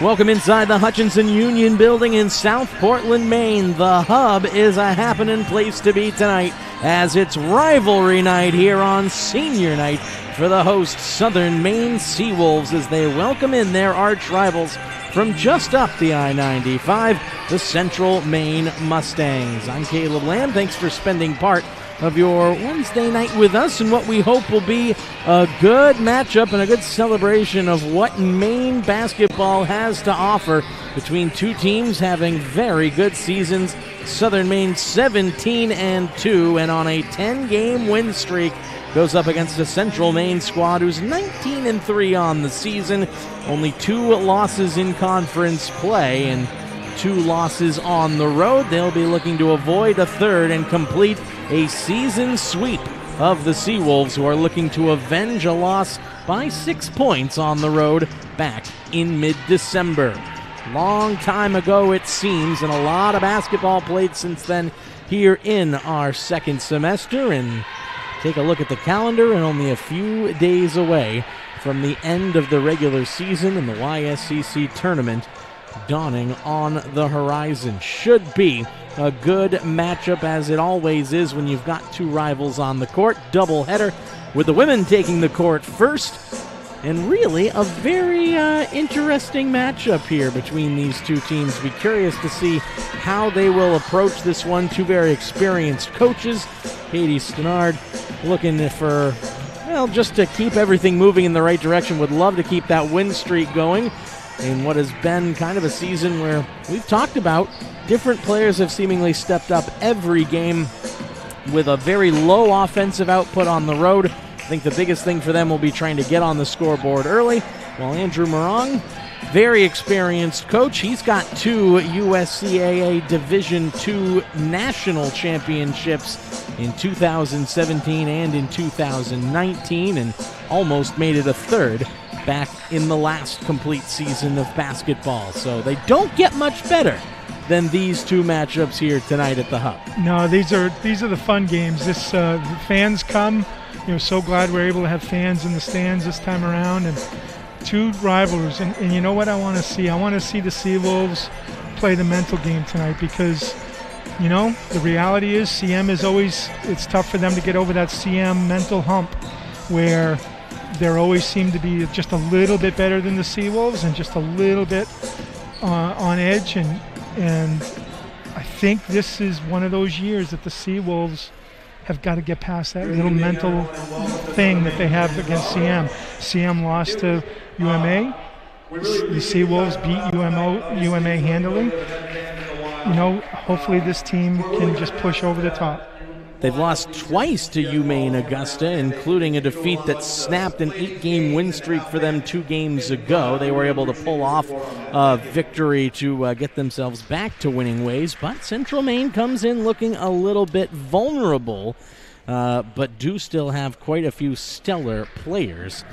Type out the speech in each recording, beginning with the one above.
Welcome inside the Hutchinson Union Building in South Portland, Maine. The Hub is a happening place to be tonight as it's rivalry night here on senior night for the host Southern Maine Seawolves as they welcome in their arch rivals from just up the I-95, the Central Maine Mustangs. I'm Caleb Lamb. Thanks for spending part of your Wednesday night with us and what we hope will be a good matchup and a good celebration of what Maine basketball has to offer between two teams having very good seasons. Southern Maine 17-2 and on a 10-game win streak goes up against a Central Maine squad who's 19-3 on the season, only 2 losses in conference play and 2 losses on the road. They'll be looking to avoid a third and complete a season sweep of the Seawolves, who are looking to avenge a loss by 6 points on the road back in mid-December. Long time ago, it seems, and a lot of basketball played since then here in our second semester. And take a look at the calendar, and only a few days away from the end of the regular season and the YSCC tournament dawning on the horizon. Should be a good matchup, as it always is when you've got two rivals on the court. Doubleheader with the women taking the court first. And really a very interesting matchup here between these two teams. Be curious to see how they will approach this one. Two very experienced coaches. Katie Stannard looking for, well, just to keep everything moving in the right direction. Would love to keep that win streak going in what has been kind of a season where we've talked about different players have seemingly stepped up every game with a very low offensive output on the road. I think the biggest thing for them will be trying to get on the scoreboard early, while Andrew Morong, very experienced coach. He's got 2 USCAA Division II national championships in 2017 and in 2019, and almost made it a third back in the last complete season of basketball. So they don't get much better than these two matchups here tonight at the Hub. No, these are the fun games. This the fans come. So glad we're able to have fans in the stands this time around, and two rivals. And you know what I want to see? I want to see the Seawolves play the mental game tonight, because the reality is CM is always, it's tough for them to get over that CM mental hump where they always seem to be just a little bit better than the Seawolves and just a little bit on edge. And I think this is one of those years that the Seawolves have got to get past that little mental thing that they have against CM. CM lost to UMA. The Seawolves beat UMA handily. Hopefully this team can just push over the top. They've lost twice to UMaine Augusta, including a defeat that snapped an 8-game win streak for them 2 games ago. They were able to pull off a victory to get themselves back to winning ways, but Central Maine comes in looking a little bit vulnerable, but do still have quite a few stellar players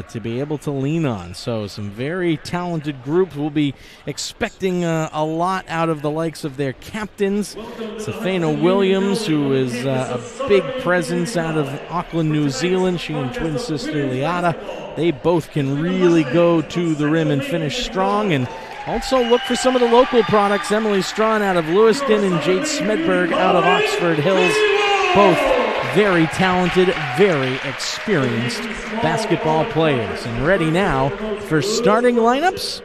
to be able to lean on. So some very talented groups. Will be expecting a lot out of the likes of their captains. Safena Williams, who is a big presence out of Auckland, New Zealand. She and twin sister Liata, they both can really go to the rim and finish strong. And also look for some of the local products. Emily Strawn out of Lewiston and Jade Smedberg out of Oxford Hills. Both very talented, very experienced basketball players. And ready now for starting lineups.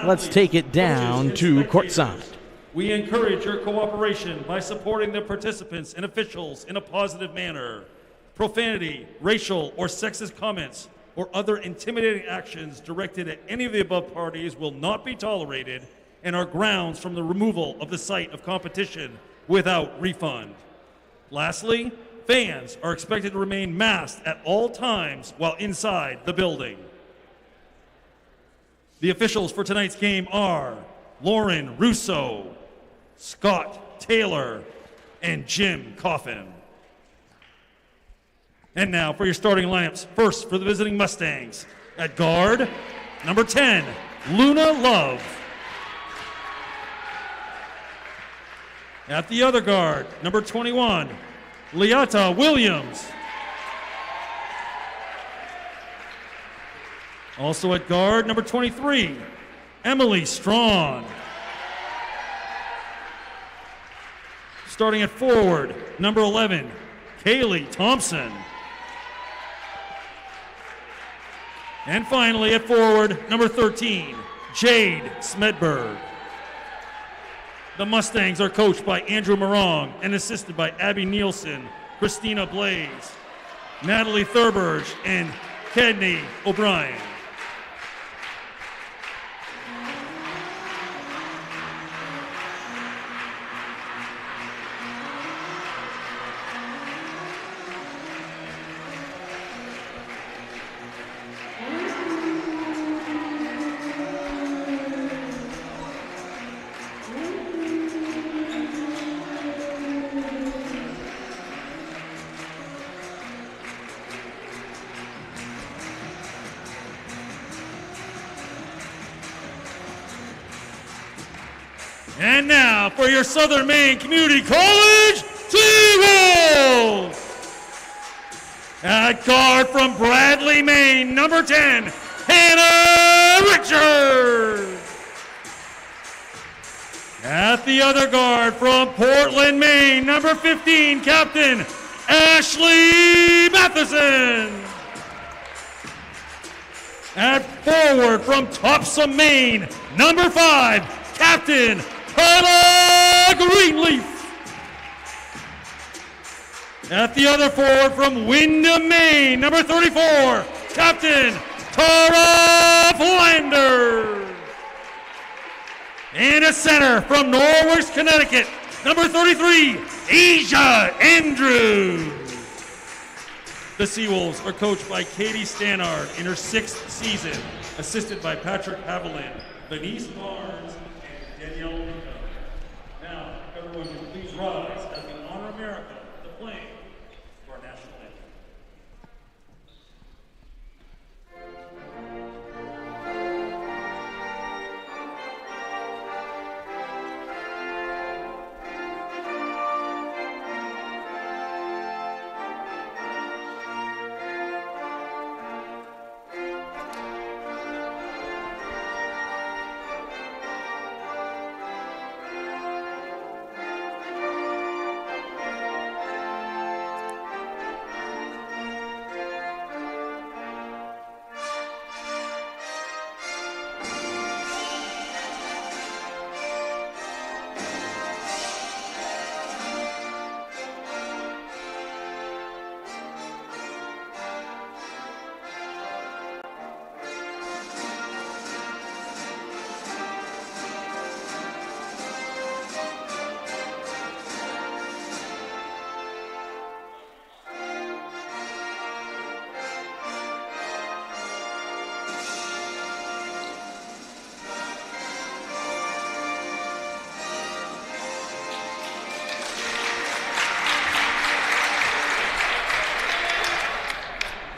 Let's take it down to courtside. We encourage your cooperation by supporting the participants and officials in a positive manner. Profanity, racial, or sexist comments or other intimidating actions directed at any of the above parties will not be tolerated and are grounds from the removal of the site of competition without refund. Lastly, fans are expected to remain masked at all times while inside the building. The officials for tonight's game are Lauren Russo, Scott Taylor, and Jim Coffin. And now for your starting lineups. First for the visiting Mustangs. At guard, number 10, Luna Love. At the other guard, number 21, Liata Williams. Also at guard, number 23, Emily Strawn. Starting at forward, number 11, Kaylee Thompson. And finally at forward, number 13, Jade Smedberg. The Mustangs are coached by Andrew Morong and assisted by Abby Nielsen, Christina Blaze, Natalie Thurberge, and Kedney O'Brien. And now for your Southern Maine Community College Seawolves. At guard from Bradley, Maine, number 10, Hannah Richards. At the other guard from Portland, Maine, number 15, Captain Ashley Matheson. At forward from Topsom, Maine, number 5, Captain Tyler Greenleaf. At the other forward from Windham, Maine, number 34, Captain Tara Flanders. And a center from Norwich, Connecticut, number 33, Asia Andrews. The Seawolves are coached by Katie Stannard in her 6th season, assisted by Patrick Haviland, Denise Barnes, and Danielle Rico. Now, everyone, please rise as we honor America, the plane, for our national anthem.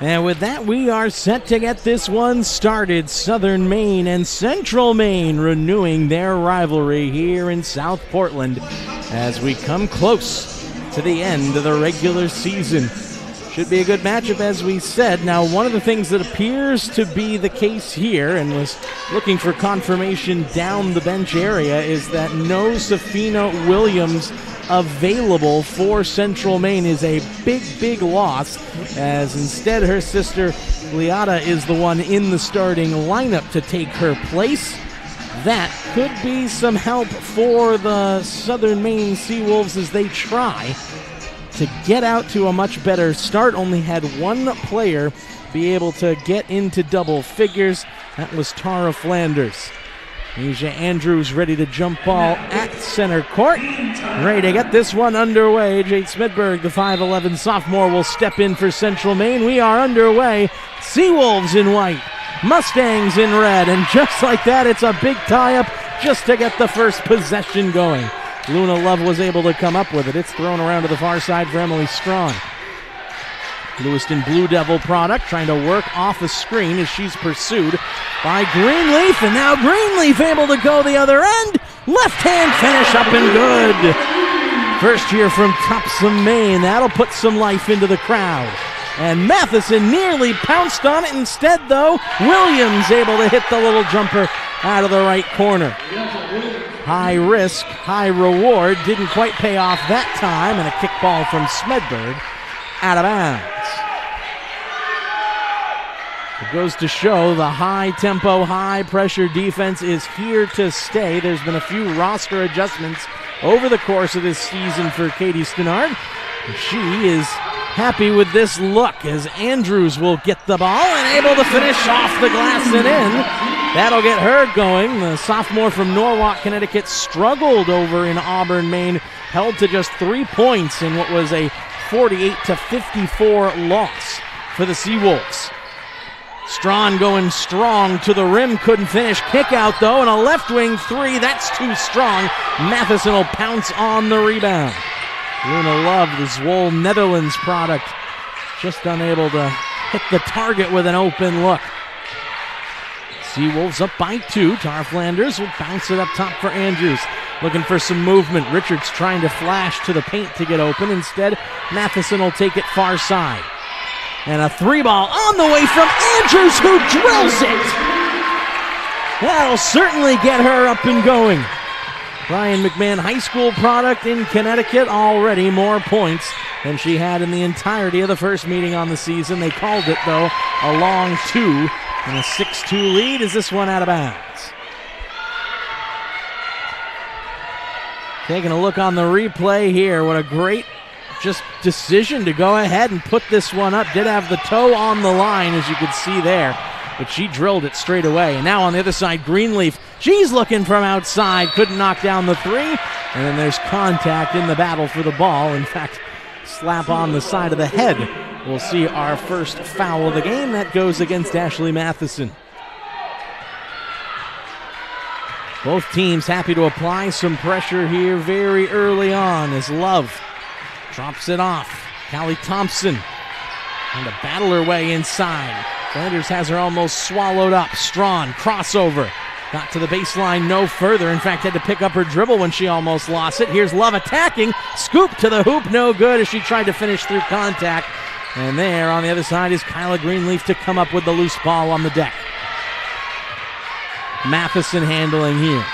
And with that, we are set to get this one started. Southern Maine and Central Maine renewing their rivalry here in South Portland as we come close to the end of the regular season. Should be a good matchup, as we said. Now, one of the things that appears to be the case here, and was looking for confirmation down the bench area, is that no Safina Williams available for Central Maine is a big, big loss, as instead her sister Liata is the one in the starting lineup to take her place. That could be some help for the Southern Maine Seawolves as they try to get out to a much better start. Only had one player be able to get into double figures. That was Tara Flanders. Asia Andrews ready to jump ball at center court. Ready to get this one underway. Jade Smedberg, the 5'11 sophomore, will step in for Central Maine. We are underway. Seawolves in white, Mustangs in red, and just like that, it's a big tie-up just to get the first possession going. Luna Love was able to come up with it. It's thrown around to the far side for Emily Strawn. Lewiston Blue Devil product trying to work off a screen as she's pursued by Greenleaf, and now Greenleaf able to go the other end. Left hand finish up and good. First here from Topsom, Maine. That'll put some life into the crowd. and Matheson nearly pounced on it. Instead, though, Williams able to hit the little jumper out of the right corner. High risk, high reward. Didn't quite pay off that time, and a kickball from Smedberg out of bounds. It goes to show the high-tempo, high-pressure defense is here to stay. There's been a few roster adjustments over the course of this season for Katie Stenard. She is happy with this look as Andrews will get the ball and able to finish off the glass and in. That'll get her going. The sophomore from Norwalk, Connecticut struggled over in Auburn, Maine, held to just 3 points in what was a 48-54 loss for the Seawolves. Strawn going strong to the rim, couldn't finish. Kick out though, and a left wing three, that's too strong. Matheson will pounce on the rebound. Luna Love, the Zwolle Netherlands product, just unable to hit the target with an open look. Seawolves up by 2. Tar Flanders will bounce it up top for Andrews. Looking for some movement. Richards trying to flash to the paint to get open. Instead, Matheson will take it far side. And a 3-ball on the way from Andrews, who drills it. That'll certainly get her up and going. Ryan McMahon High School product in Connecticut, already more points than she had in the entirety of the first meeting on the season. They called it, though, a long 2 and a 6-2 lead as this one out of bounds. Taking a look on the replay here. What a great just decision to go ahead and put this one up. Did have the toe on the line, as you could see there, but she drilled it straight away. And now on the other side, Greenleaf, she's looking from outside, couldn't knock down the 3, and then there's contact in the battle for the ball. In fact, slap on the side of the head. We'll see our first foul of the game. That goes against Ashley Matheson. Both teams happy to apply some pressure here very early on as Love drops it off. Callie Thompson trying to battle her way inside. Flanders has her almost swallowed up. Strawn, crossover. Got to the baseline, no further. In fact, had to pick up her dribble when she almost lost it. Here's Love attacking. Scoop to the hoop, no good as she tried to finish through contact. And there on the other side is Kyla Greenleaf to come up with the loose ball on the deck. Matheson handling here.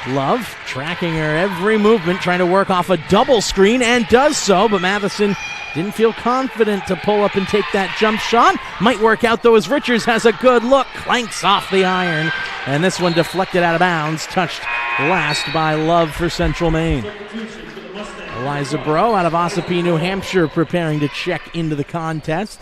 Love tracking her every movement, trying to work off a double screen, and does so, but Matheson didn't feel confident to pull up and take that jump shot. Might work out though as Richards has a good look, clanks off the iron, and this one deflected out of bounds, touched last by Love for Central Maine. Eliza Bro out of Ossipee, New Hampshire, preparing to check into the contest.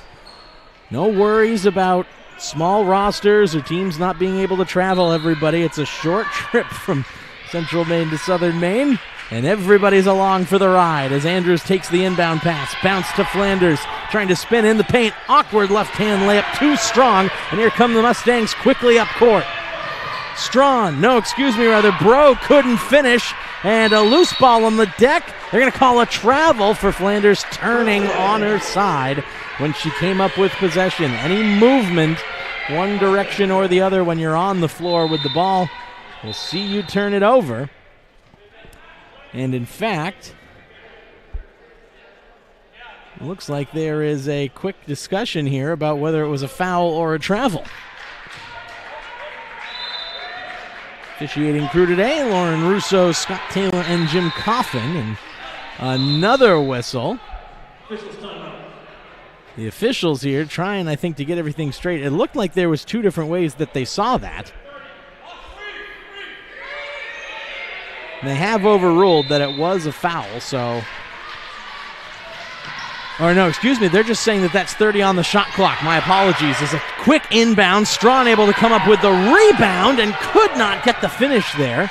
No worries about small rosters or teams not being able to travel, everybody. It's a short trip from Central Maine to Southern Maine, and everybody's along for the ride as Andrews takes the inbound pass. Bounce to Flanders, trying to spin in the paint. Awkward left-hand layup, too strong, and here come the Mustangs quickly up court. Bro couldn't finish, and a loose ball on the deck. They're going to call a travel for Flanders turning on her side when she came up with possession. Any movement one direction or the other when you're on the floor with the ball, we'll see you turn it over. And in fact, it looks like there is a quick discussion here about whether it was a foul or a travel. Officiating crew today, Lauren Russo, Scott Taylor, and Jim Coffin. And another whistle. The officials here trying, I think, to get everything straight. It looked like there was 2 different ways that they saw that. They have overruled that it was a foul, so... Or no, excuse me, they're just saying that that's 30 on the shot clock. My apologies. It's a quick inbound. Strawn able to come up with the rebound and could not get the finish there.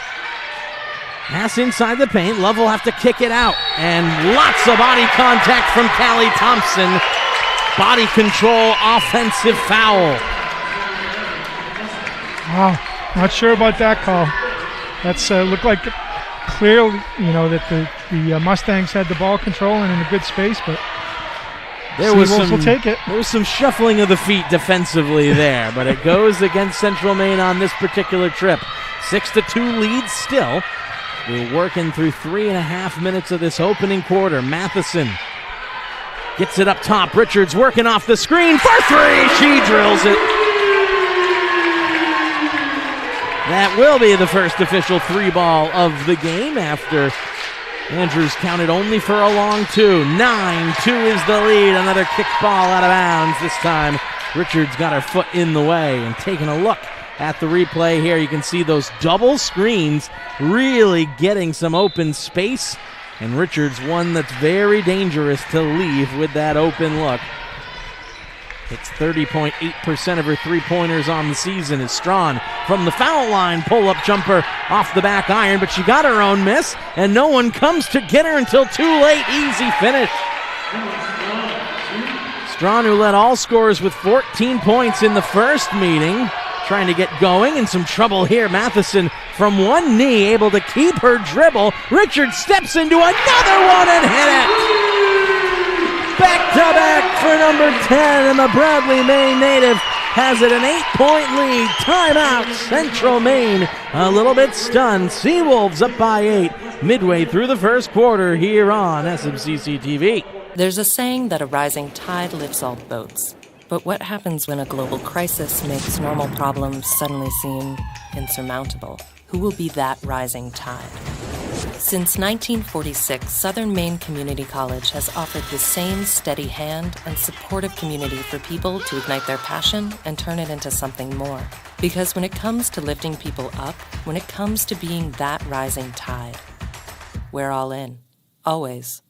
Pass inside the paint. Love will have to kick it out. And lots of body contact from Callie Thompson. Body control, offensive foul. Wow, not sure about that call. That's looked like clearly, that the Mustangs had the ball control and in a good space, but Seawolves will take it. There was some shuffling of the feet defensively there, but it goes against Central Maine on this particular trip. 6-2 lead still. We're working through 3.5 minutes of this opening quarter. Matheson Gets it up top. Richards working off the screen for three. She drills it. That will be the first official three ball of the game after Andrews counted only for a long two. 9-2 is the lead. Another kick ball out of bounds. This time Richards got her foot in the way. And taking a look at the replay here, you can see those double screens really getting some open space. And Richards, one that's very dangerous to leave with that open look. It's 30.8% of her three-pointers on the season as Strawn from the foul line, pull-up jumper off the back iron, but she got her own miss, and no one comes to get her until too late. Easy finish. Strawn, who led all scorers with 14 points in the first meeting, trying to get going, and some trouble here. Matheson from one knee, able to keep her dribble. Richards steps into another one and hit it. Back-to-back for number 10, and the Bradley, Maine native has it an 8-point lead. Timeout, Central Maine a little bit stunned. Seawolves up by 8 midway through the first quarter here on SMCC TV. There's a saying that a rising tide lifts all boats. But what happens when a global crisis makes normal problems suddenly seem insurmountable? Who will be that rising tide? Since 1946, Southern Maine Community College has offered the same steady hand and supportive community for people to ignite their passion and turn it into something more. Because when it comes to lifting people up, when it comes to being that rising tide, we're all in. Always.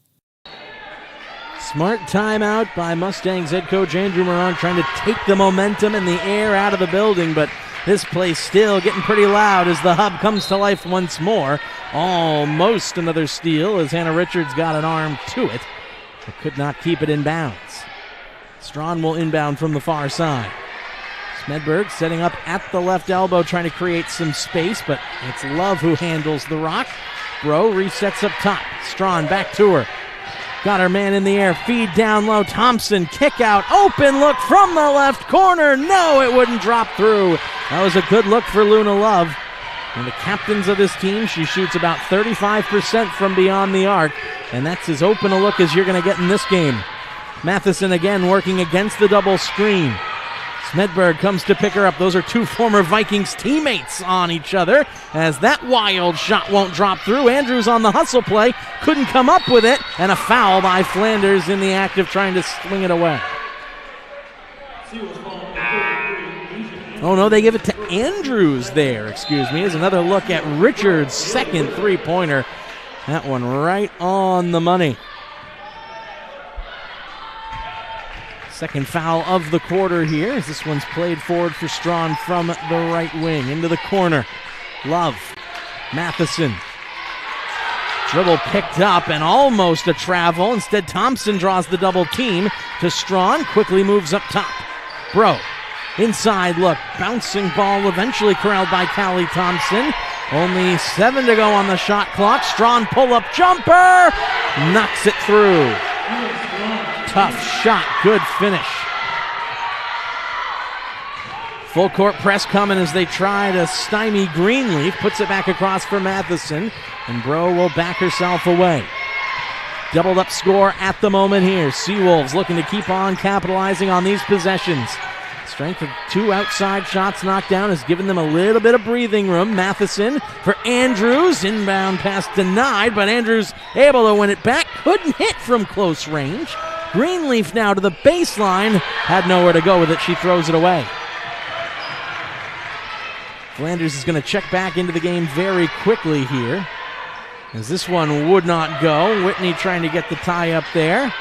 Smart timeout by Mustangs head coach Andrew Moran, trying to take the momentum and the air out of the building, but this place still getting pretty loud as the hub comes to life once more. Almost another steal as Hannah Richards got an arm to it, but could not keep it in bounds. Strawn will inbound from the far side. Smedberg setting up at the left elbow, trying to create some space, but it's Love who handles the rock. Bro resets up top. Strawn back to her. Got her man in the air, feed down low. Thompson, kick out, open look from the left corner. No, it wouldn't drop through. That was a good look for Luna Love. And the captains of this team, she shoots about 35% from beyond the arc. And that's as open a look as you're going to get in this game. Matheson again working against the double screen. Smedberg comes to pick her up. Those are two former Vikings teammates on each other as that wild shot won't drop through. Andrews on the hustle play, couldn't come up with it, and a foul by Flanders in the act of trying to swing it away. Oh no, they give it to Andrews there, excuse me, as another look at Richards' second three-pointer. That one right on the money. Second foul of the quarter here as this one's played forward for Strawn from the right wing into the corner. Love, Matheson. Dribble picked up and almost a travel. Instead, Thompson draws the double team to Strawn. Quickly moves up top. Bro, inside look. Bouncing ball eventually corralled by Callie Thompson. Only 7 to go on the shot clock. Strawn pull-up jumper. Knocks it through. Tough shot, good finish. Full court press coming as they try to stymie Greenleaf. Puts it back across for Matheson, and Bro will back herself away. Doubled up score at the moment here. Seawolves looking to keep on capitalizing on these possessions. Strength of two outside shots knocked down has given them a little bit of breathing room. Matheson for Andrews. Inbound pass denied, but Andrews able to win it back. Couldn't hit from close range. Greenleaf now to the baseline. Had nowhere to go with it. She throws it away. Flanders is going to check back into the game very quickly here, as this one would not go. Whitney trying to get the tie up there.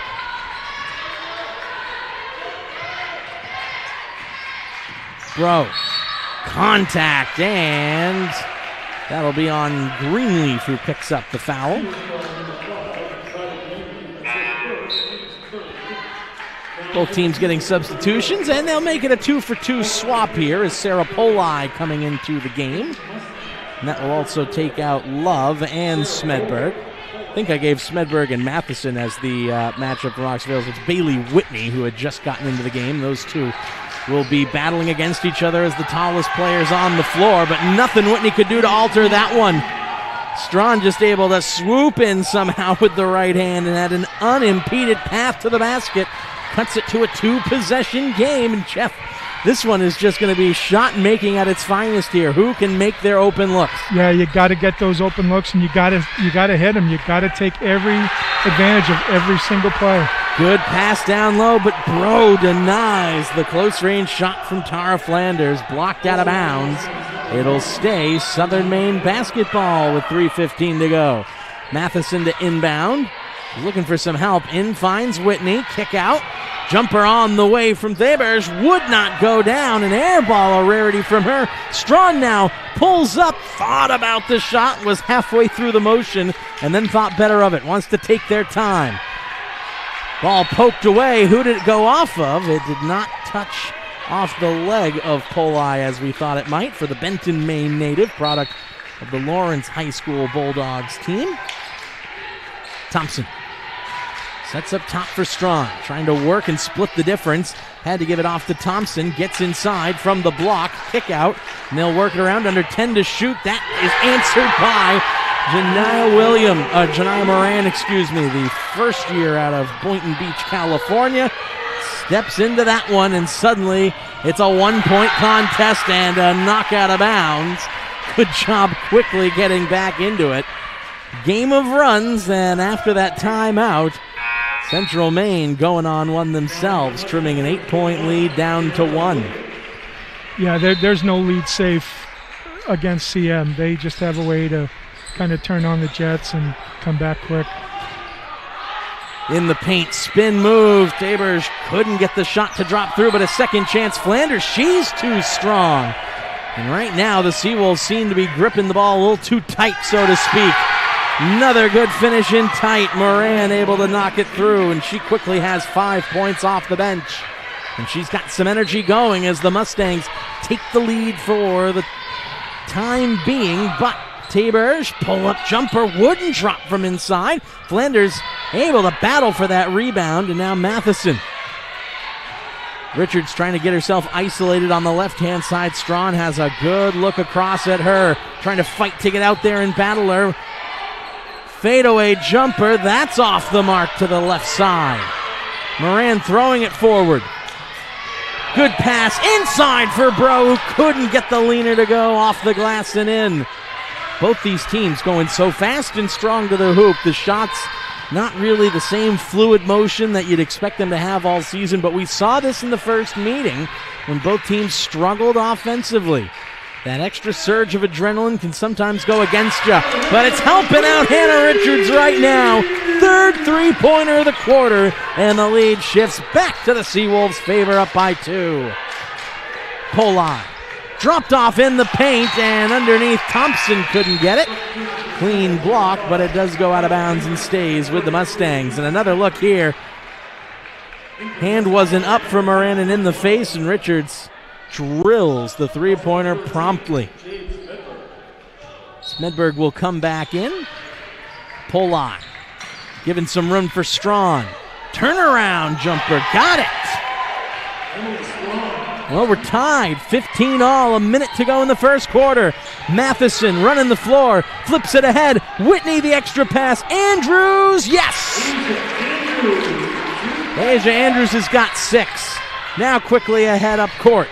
Bro, contact, and that'll be on Greenleaf, who picks up the foul. Both teams getting substitutions, and they'll make it a 2-for-2 swap here as Sarah Poli coming into the game. And that will also take out Love and Smedberg. I think I gave Smedberg and Matheson as the matchup for Roxville. It's Bailey Whitney who had just gotten into the game. Those two will be battling against each other as the tallest players on the floor, but nothing Whitney could do to alter that one. Strawn just able to swoop in somehow with the right hand and had an unimpeded path to the basket. Cuts it to a 2-possession game. And Jeff, this one is just going to be shot making at its finest here. Who can make their open looks? Yeah, you got to get those open looks, and you got to hit them. You got to take every advantage of every single play. Good pass down low, but Bro denies the close-range shot from Tara Flanders, blocked out of bounds. It'll stay Southern Maine basketball with 3:15 to go. Matheson to inbound. He's looking for some help. In finds Whitney. Kick out. Jumper on the way from Thebers. Would not go down. An air ball, a rarity from her. Strawn now pulls up. Thought about the shot. Was halfway through the motion and then thought better of it. Wants to take their time. Ball poked away. Who did it go off of? It did not touch off the leg of Poli as we thought it might for the Benton, Maine native, product of the Lawrence High School Bulldogs team. Thompson sets up top for Strawn, trying to work and split the difference. Had to give it off to Thompson. Gets inside from the block. Kick out. And they'll work it around under 10 to shoot. That is answered by Janiyah Moran, the first year out of Boynton Beach, California. Steps into that one, and suddenly it's a one-point contest and a knock out of bounds. Good job quickly getting back into it. Game of runs, and after that timeout, Central Maine going on one themselves, trimming an 8-point lead down to 1. Yeah, there's no lead safe against CM. They just have a way to kind of turn on the jets and come back quick. In the paint, spin move. Tabers couldn't get the shot to drop through, but a second chance. Flanders, she's too strong. And right now, the Seawolves seem to be gripping the ball a little too tight, so to speak. Another good finish in tight. Moran able to knock it through, and she quickly has 5 points off the bench. And she's got some energy going as the Mustangs take the lead for the time being, but Tabers, pull-up jumper, wouldn't drop from inside. Flanders able to battle for that rebound, and now Matheson. Richards trying to get herself isolated on the left-hand side. Strawn has a good look across at her, trying to fight to get out there and battle her. Fadeaway jumper, that's off the mark to the left side. Moran throwing it forward. Good pass inside for Bro, who couldn't get the leaner to go off the glass and in. Both these teams going so fast and strong to the hoop. The shots, not really the same fluid motion that you'd expect them to have all season, but we saw this in the first meeting when both teams struggled offensively. That extra surge of adrenaline can sometimes go against you, but it's helping out Hannah Richards right now. Third three-pointer of the quarter, and the lead shifts back to the Seawolves' favor, up by 2. Poli dropped off in the paint, and underneath Thompson couldn't get it. Clean block, but it does go out of bounds and stays with the Mustangs. And another look here. Hand wasn't up for Moran and in the face, and Richards drills the three-pointer promptly. Smedberg will come back in. Poli giving some room for Strawn. Turnaround jumper, got it. Well, we're tied, 15 all, a minute to go in the first quarter. Matheson running the floor, flips it ahead. Whitney the extra pass. Andrews, yes! Asia Andrews has got 6. Now quickly ahead up court.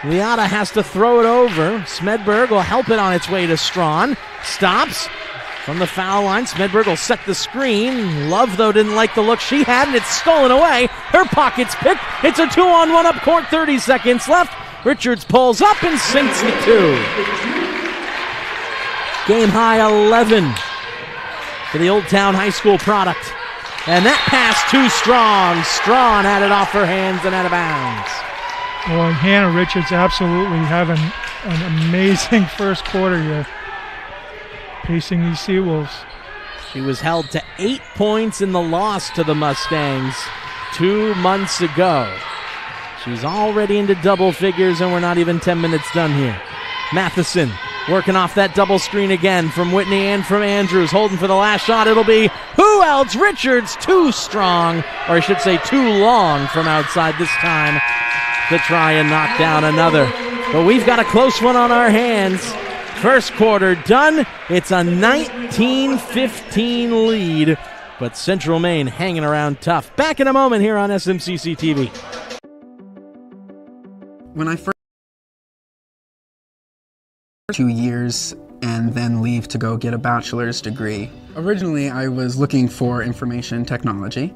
Liotta has to throw it over. Smedberg will help it on its way to Strawn. Stops from the foul line. Smedberg will set the screen. Love, though, didn't like the look she had, and it's stolen away. Her pocket's picked. It's a 2-on-1 up court, 30 seconds left. Richards pulls up and sinks the 2. Game high 11 for the Old Town High School product. And that pass too strong. Strawn had it off her hands and out of bounds. Well, Hannah Richards absolutely having an amazing first quarter here, pacing these Seawolves. She was held to 8 points in the loss to the Mustangs 2 months ago. She's already into double figures, and we're not even 10 minutes done here. Matheson working off that double screen again from Whitney and from Andrews. Holding for the last shot. It'll be who else? Richards, too strong, or I should say too long from outside this time to try and knock down another. But we've got a close one on our hands. First quarter done. It's a 19-15 lead, but Central Maine hanging around tough. Back in a moment here on SMCC TV. When I first 2 years and then leave to go get a bachelor's degree. Originally, I was looking for information technology.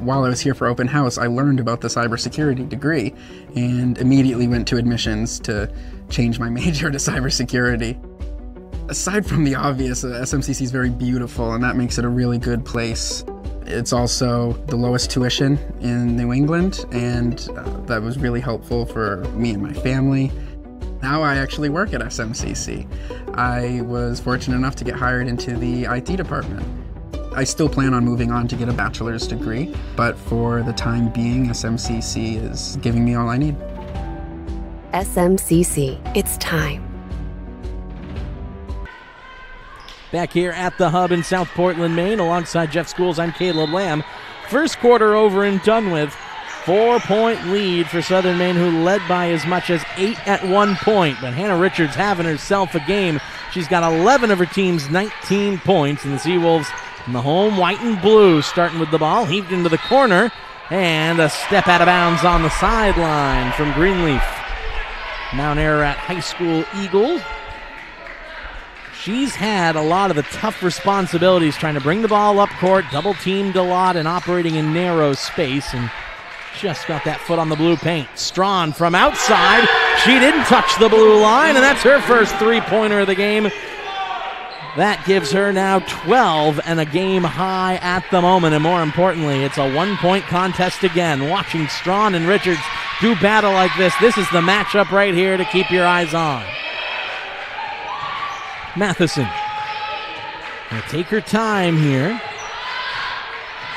While I was here for open house, I learned about the cybersecurity degree and immediately went to admissions to change my major to cybersecurity. Aside from the obvious, SMCC is very beautiful, and that makes it a really good place. It's also the lowest tuition in New England, and that was really helpful for me and my family. Now I actually work at SMCC. I was fortunate enough to get hired into the IT department. I still plan on moving on to get a bachelor's degree, but for the time being, SMCC is giving me all I need. SMCC, it's time. Back here at the Hub in South Portland, Maine, alongside Jeff Schools, I'm Caleb Lamb. First quarter over and done with. 4-point lead for Southern Maine, who led by as much as 8 at one point. But Hannah Richards having herself a game. She's got 11 of her team's 19 points, and the Seawolves in the home white and blue, starting with the ball, heaved into the corner, and a step out of bounds on the sideline from Greenleaf. Mount Ararat High School Eagle. She's had a lot of the tough responsibilities trying to bring the ball up court, double-teamed a lot, and operating in narrow space, and just got that foot on the blue paint. Strawn from outside. She didn't touch the blue line, and that's her first three-pointer of the game. That gives her now 12 and a game high at the moment, and more importantly, it's a one-point contest again. Watching Strawn and Richards do battle like this is the matchup right here to keep your eyes on. Matheson will take her time here.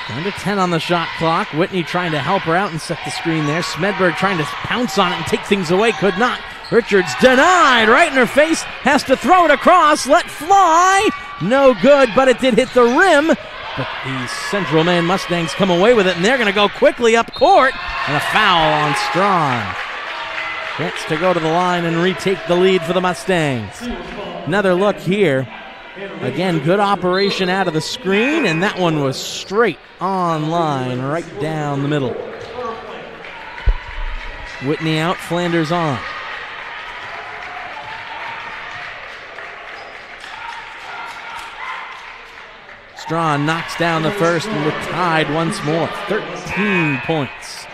Down to 10 on the shot clock. Whitney trying to help her out and set the screen there. Smedberg trying to pounce on it and take things away. Could not. Richards denied right in her face. Has to throw it across. Let fly. No good, but it did hit the rim. But the Central Maine Mustangs come away with it, and they're going to go quickly up court. And a foul on Strawn. Gets to go to the line and retake the lead for the Mustangs. Another look here. Again, good operation out of the screen, and that one was straight on line, right down the middle. Whitney out, Flanders on. Strawn knocks down the first, and we're tied once more. 13 points.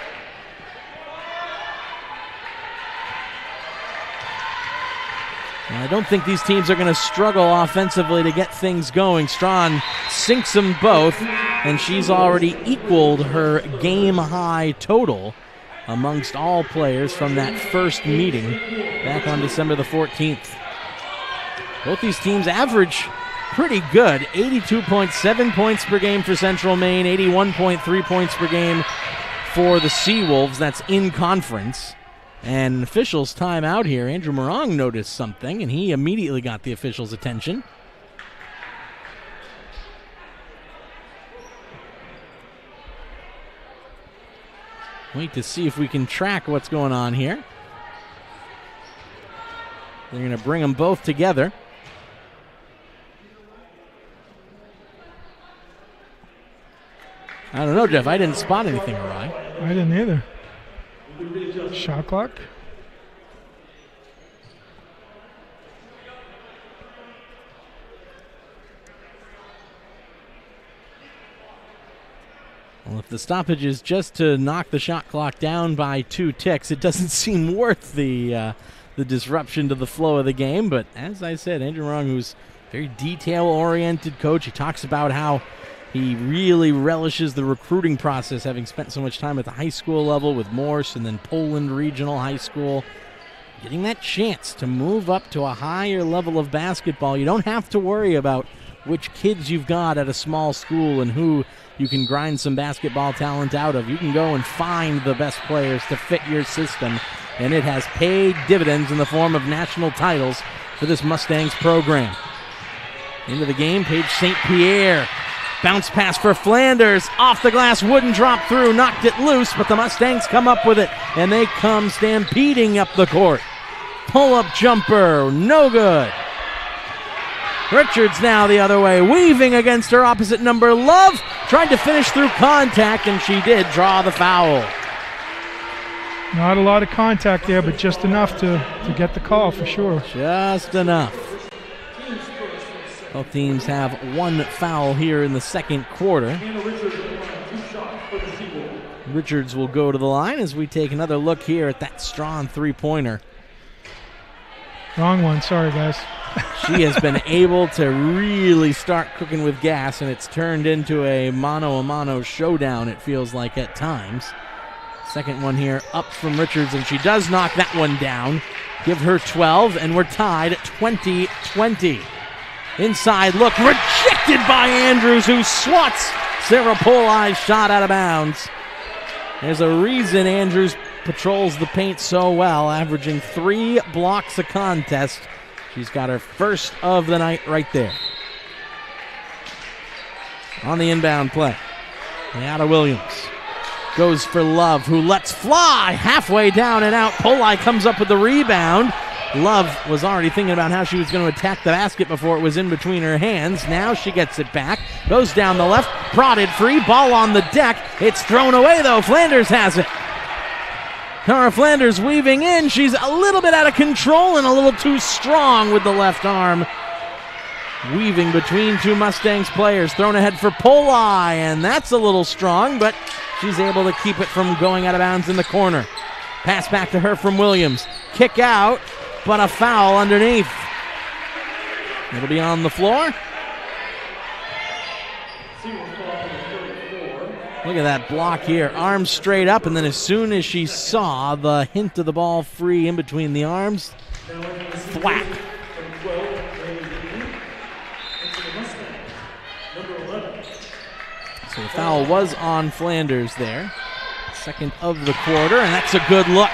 I don't think these teams are going to struggle offensively to get things going. Strawn sinks them both, and she's already equaled her game-high total amongst all players from that first meeting back on December the 14th. Both these teams average pretty good. 82.7 points per game for Central Maine, 81.3 points per game for the Seawolves. That's in conference. And an official's time out here. Andrew Morong noticed something, and he immediately got the official's attention. Wait to see if we can track what's going on here. They're going to bring them both together. I don't know, Jeff. I didn't spot anything awry. I didn't either. Shot clock. Well, if the stoppage is just to knock the shot clock down by 2 ticks, it doesn't seem worth the disruption to the flow of the game. But as I said, Andrew Morong, who's a very detail-oriented coach, he talks about how he really relishes the recruiting process, having spent so much time at the high school level with Morse and then Poland Regional High School. Getting that chance to move up to a higher level of basketball. You don't have to worry about which kids you've got at a small school and who you can grind some basketball talent out of. You can go and find the best players to fit your system, and it has paid dividends in the form of national titles for this Mustangs program. Into the game, Paige St. Pierre. Bounce pass for Flanders. Off the glass, wouldn't drop through. Knocked it loose, but the Mustangs come up with it, and they come stampeding up the court. Pull-up jumper, no good. Richards now the other way, weaving against her opposite number. Love tried to finish through contact, and she did draw the foul. Not a lot of contact there, but just enough to get the call for sure. Just enough. Both teams have one foul here in the second quarter. Richards will go to the line as we take another look here at that strong three-pointer. Wrong one, sorry guys. She has been able to really start cooking with gas, and it's turned into a mano-a-mano showdown, it feels like at times. Second one here up from Richards, and she does knock that one down. Give her 12, and we're tied at 20-20. Inside look, rejected by Andrews, who swats Sarah Polai's shot out of bounds. There's a reason Andrews patrols the paint so well, averaging 3 blocks a contest. She's got her first of the night right there. On the inbound play, Leata Williams goes for Love, who lets fly halfway down and out. Polai comes up with the rebound. Love was already thinking about how she was going to attack the basket before it was in between her hands. Now she gets it back, goes down the left, prodded free, ball on the deck. It's thrown away though. Flanders has it. Cara Flanders weaving in. She's a little bit out of control and a little too strong with the left arm. Weaving between two Mustangs players. Thrown ahead for Polai, and that's a little strong, but she's able to keep it from going out of bounds in the corner. Pass back to her from Williams. Kick out, but a foul underneath. It'll be on the floor. Look at that block here. Arms straight up, and then as soon as she saw the hint of the ball free in between the arms, thwack. So the foul was on Flanders there. Second of the quarter, and that's a good look.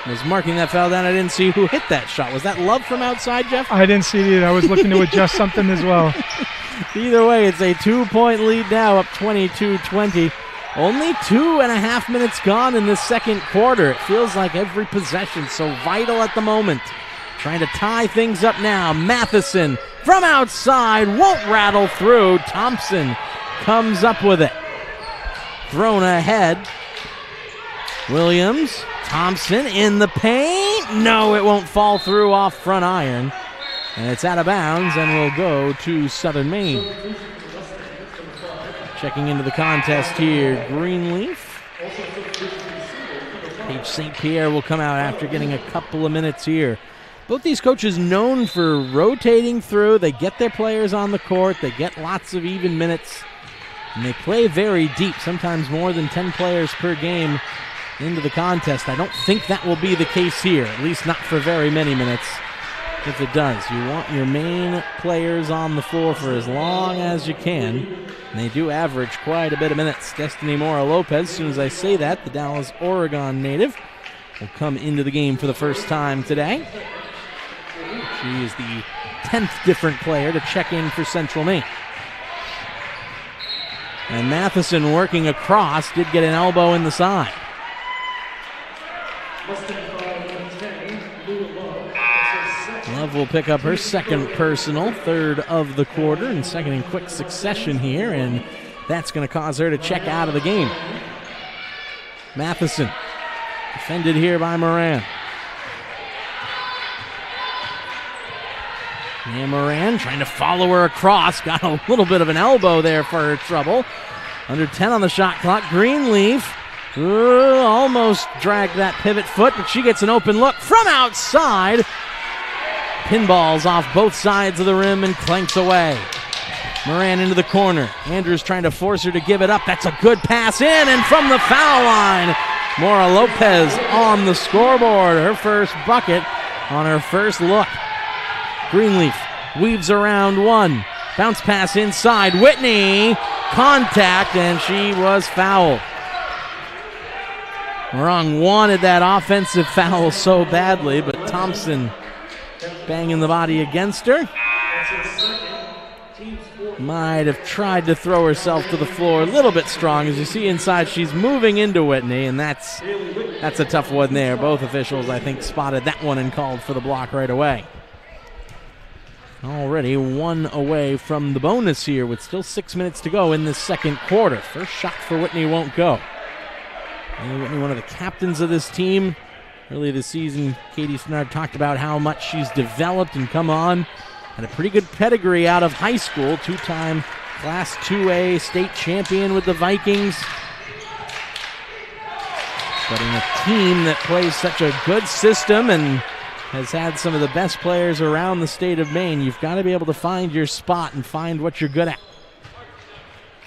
I was marking that foul down. I didn't see who hit that shot. Was that Love from outside, Jeff? I didn't see it either. I was looking to adjust something as well. Either way, it's a 2-point lead now, up 22-20. Only 2.5 minutes gone in this second quarter. It feels like every possession so vital at the moment. Trying to tie things up now. Matheson from outside, won't rattle through. Thompson comes up with it. Thrown ahead. Williams, Thompson in the paint. No, it won't fall through off front iron. And it's out of bounds and will go to Southern Maine. Checking into the contest here, Greenleaf. Paige St. Pierre will come out after getting a couple of minutes here. Both these coaches known for rotating through. They get their players on the court. They get lots of even minutes. And they play very deep, sometimes more than 10 players per game into the contest. I don't think that will be the case here, at least not for very many minutes. If it does, you want your main players on the floor for as long as you can. And they do average quite a bit of minutes. Destiny Mora-Lopez, as soon as I say that, the Dallas, Oregon native, will come into the game for the first time today. She is the 10th different player to check in for Central Maine. And Matheson working across, did get an elbow in the side. Love will pick up her second personal, third of the quarter, and second in quick succession here, and that's going to cause her to check out of the game. Matheson, defended here by Moran. And Moran trying to follow her across, got a little bit of an elbow there for her trouble. Under 10 on the shot clock, Greenleaf almost dragged that pivot foot, but she gets an open look from outside. Pinballs off both sides of the rim and clanks away. Moran into the corner. Andrews trying to force her to give it up. That's a good pass in, and from the foul line, Mora-Lopez on the scoreboard. Her first bucket on her first look. Greenleaf weaves around one. Bounce pass inside. Whitney, contact, and she was fouled. Morong wanted that offensive foul so badly, but Thompson banging the body against her. might have tried to throw herself to the floor a little bit strong. As you see inside, she's moving into Whitney, and that's a tough one there. Both officials, I think, spotted that one and called for the block right away. Already one away from the bonus here with still 6 minutes to go in this second quarter. First shot for Whitney won't go. And Whitney, one of the captains of this team. Earlier this season, Katie Snard talked about how much she's developed and come on. Had a pretty good pedigree out of high school. Two-time Class 2A state champion with the Vikings. But in a team that plays such a good system and has had some of the best players around the state of Maine, you've got to be able to find your spot and find what you're good at.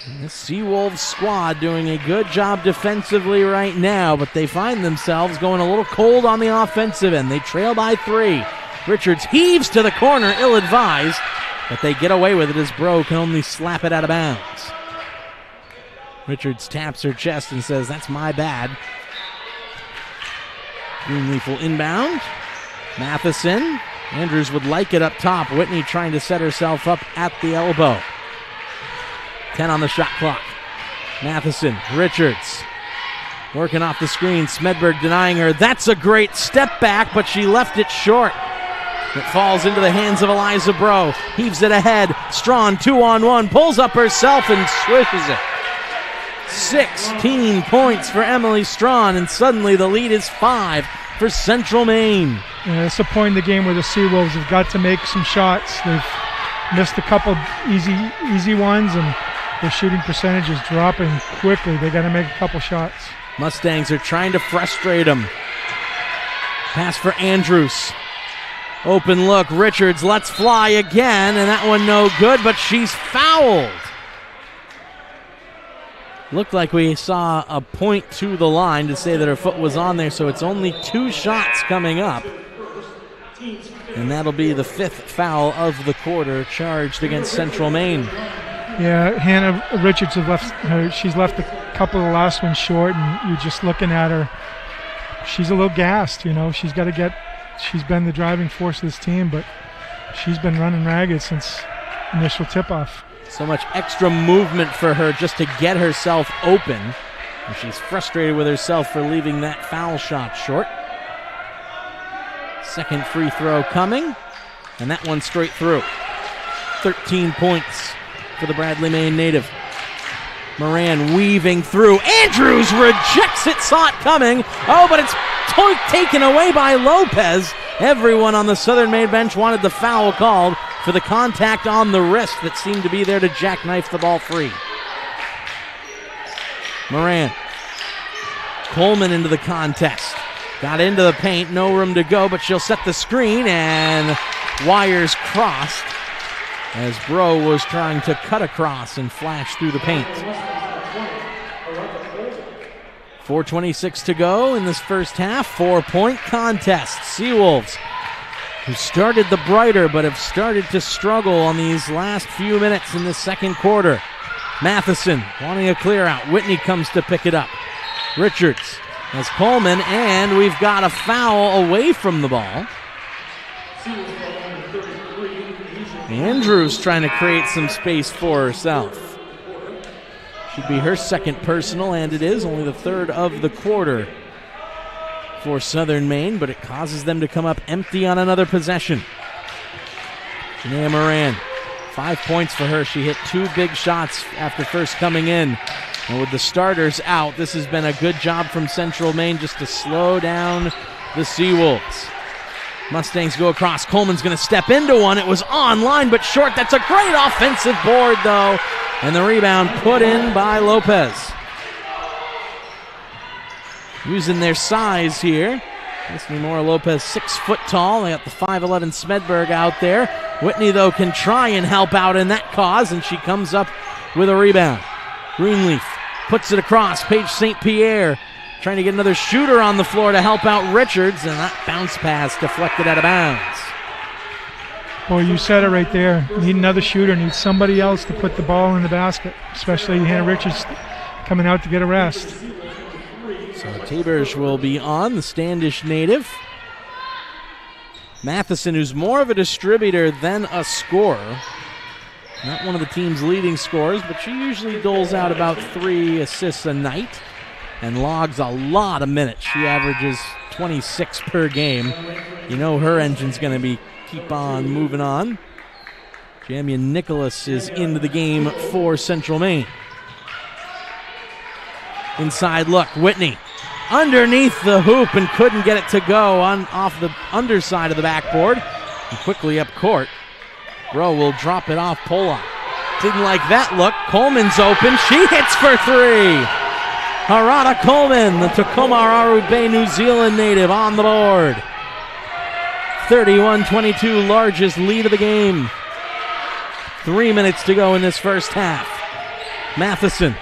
And the Seawolves squad doing a good job defensively right now, but they find themselves going a little cold on the offensive end. They trail by 3. Richards heaves to the corner, ill-advised, but they get away with it as Bro can only slap it out of bounds. Richards taps her chest and says, "That's my bad." Greenleaf will inbound. Matheson. Andrews would like it up top. Whitney trying to set herself up at the elbow. 10 on the shot clock. Matheson, Richards, working off the screen. Smedberg denying her. That's a great step back, but she left it short. It falls into the hands of Eliza Bro. Heaves it ahead. Strawn 2-on-1. Pulls up herself and swishes it. 16 points for Emily Strawn, and suddenly the lead is 5 for Central Maine. Yeah, it's a point in the game where the Seawolves have got to make some shots. They've missed a couple easy ones, and their shooting percentage is dropping quickly. They got to make a couple shots. Mustangs are trying to frustrate them. Pass for Andrews. Open look. Richards lets fly again, and that one no good, but she's fouled. Looked like we saw a point to the line to say that her foot was on there, so it's only 2 shots coming up. And that'll be the 5th foul of the quarter charged against Central Maine. Yeah, Hannah Richards have left her. She's left a couple of the last ones short, and you're just looking at her. She's a little gassed, you know. She's been the driving force of this team, but she's been running ragged since initial tip-off. So much extra movement for her just to get herself open. And she's frustrated with herself for leaving that foul shot short. Second free throw coming, and that one straight through. 13 points for the Bradley, Maine native. Moran weaving through. Andrews rejects it, saw it coming. Oh, but it's taken away by Lopez. Everyone on the Southern Maine bench wanted the foul called for the contact on the wrist that seemed to be there to jackknife the ball free. Moran. Coleman into the contest. Got into the paint, no room to go, but she'll set the screen, and wires crossed as Bro was trying to cut across and flash through the paint. 4:26 to go in this first half. 4-point contest. Seawolves, who started the brighter but have started to struggle on these last few minutes in the second quarter. Matheson wanting a clear out. Whitney comes to pick it up. Richards has Coleman, and we've got a foul away from the ball. Andrews trying to create some space for herself. Should be her second personal, and it is only the 3rd of the quarter for Southern Maine, but it causes them to come up empty on another possession. Janaea Moran, 5 points for her. She hit 2 big shots after first coming in. And with the starters out, this has been a good job from Central Maine just to slow down the Seawolves. Mustangs go across. Coleman's going to step into one. It was online but short. That's a great offensive board, though. And the rebound put in by Lopez. Using their size here. Listening more, Lopez 6 foot tall. They got the 5'11" Smedberg out there. Whitney, though, can try and help out in that cause, and she comes up with a rebound. Greenleaf puts it across. Paige St. Pierre trying to get another shooter on the floor to help out Richards, and that bounce pass deflected out of bounds. Boy, you said it right there. Need another shooter. Need somebody else to put the ball in the basket, especially Hannah Richards coming out to get a rest. So Taberge will be on, the Standish native. Matheson, who's more of a distributor than a scorer. Not one of the team's leading scorers, but she usually doles out about 3 assists a night and logs a lot of minutes. She averages 26 per game. You know her engine's going to keep on moving on. Jamia Nicholas is into the game for Central Maine. Inside look, Whitney underneath the hoop and couldn't get it to go off the underside of the backboard. And quickly up court. Rowe will drop it off Pola. Didn't like that look. Coleman's open. She hits for 3. Harada Coleman, the Tacoma Aru Bay, New Zealand native, on the board. 31-22, largest lead of the game. 3 minutes to go in this first half. Matheson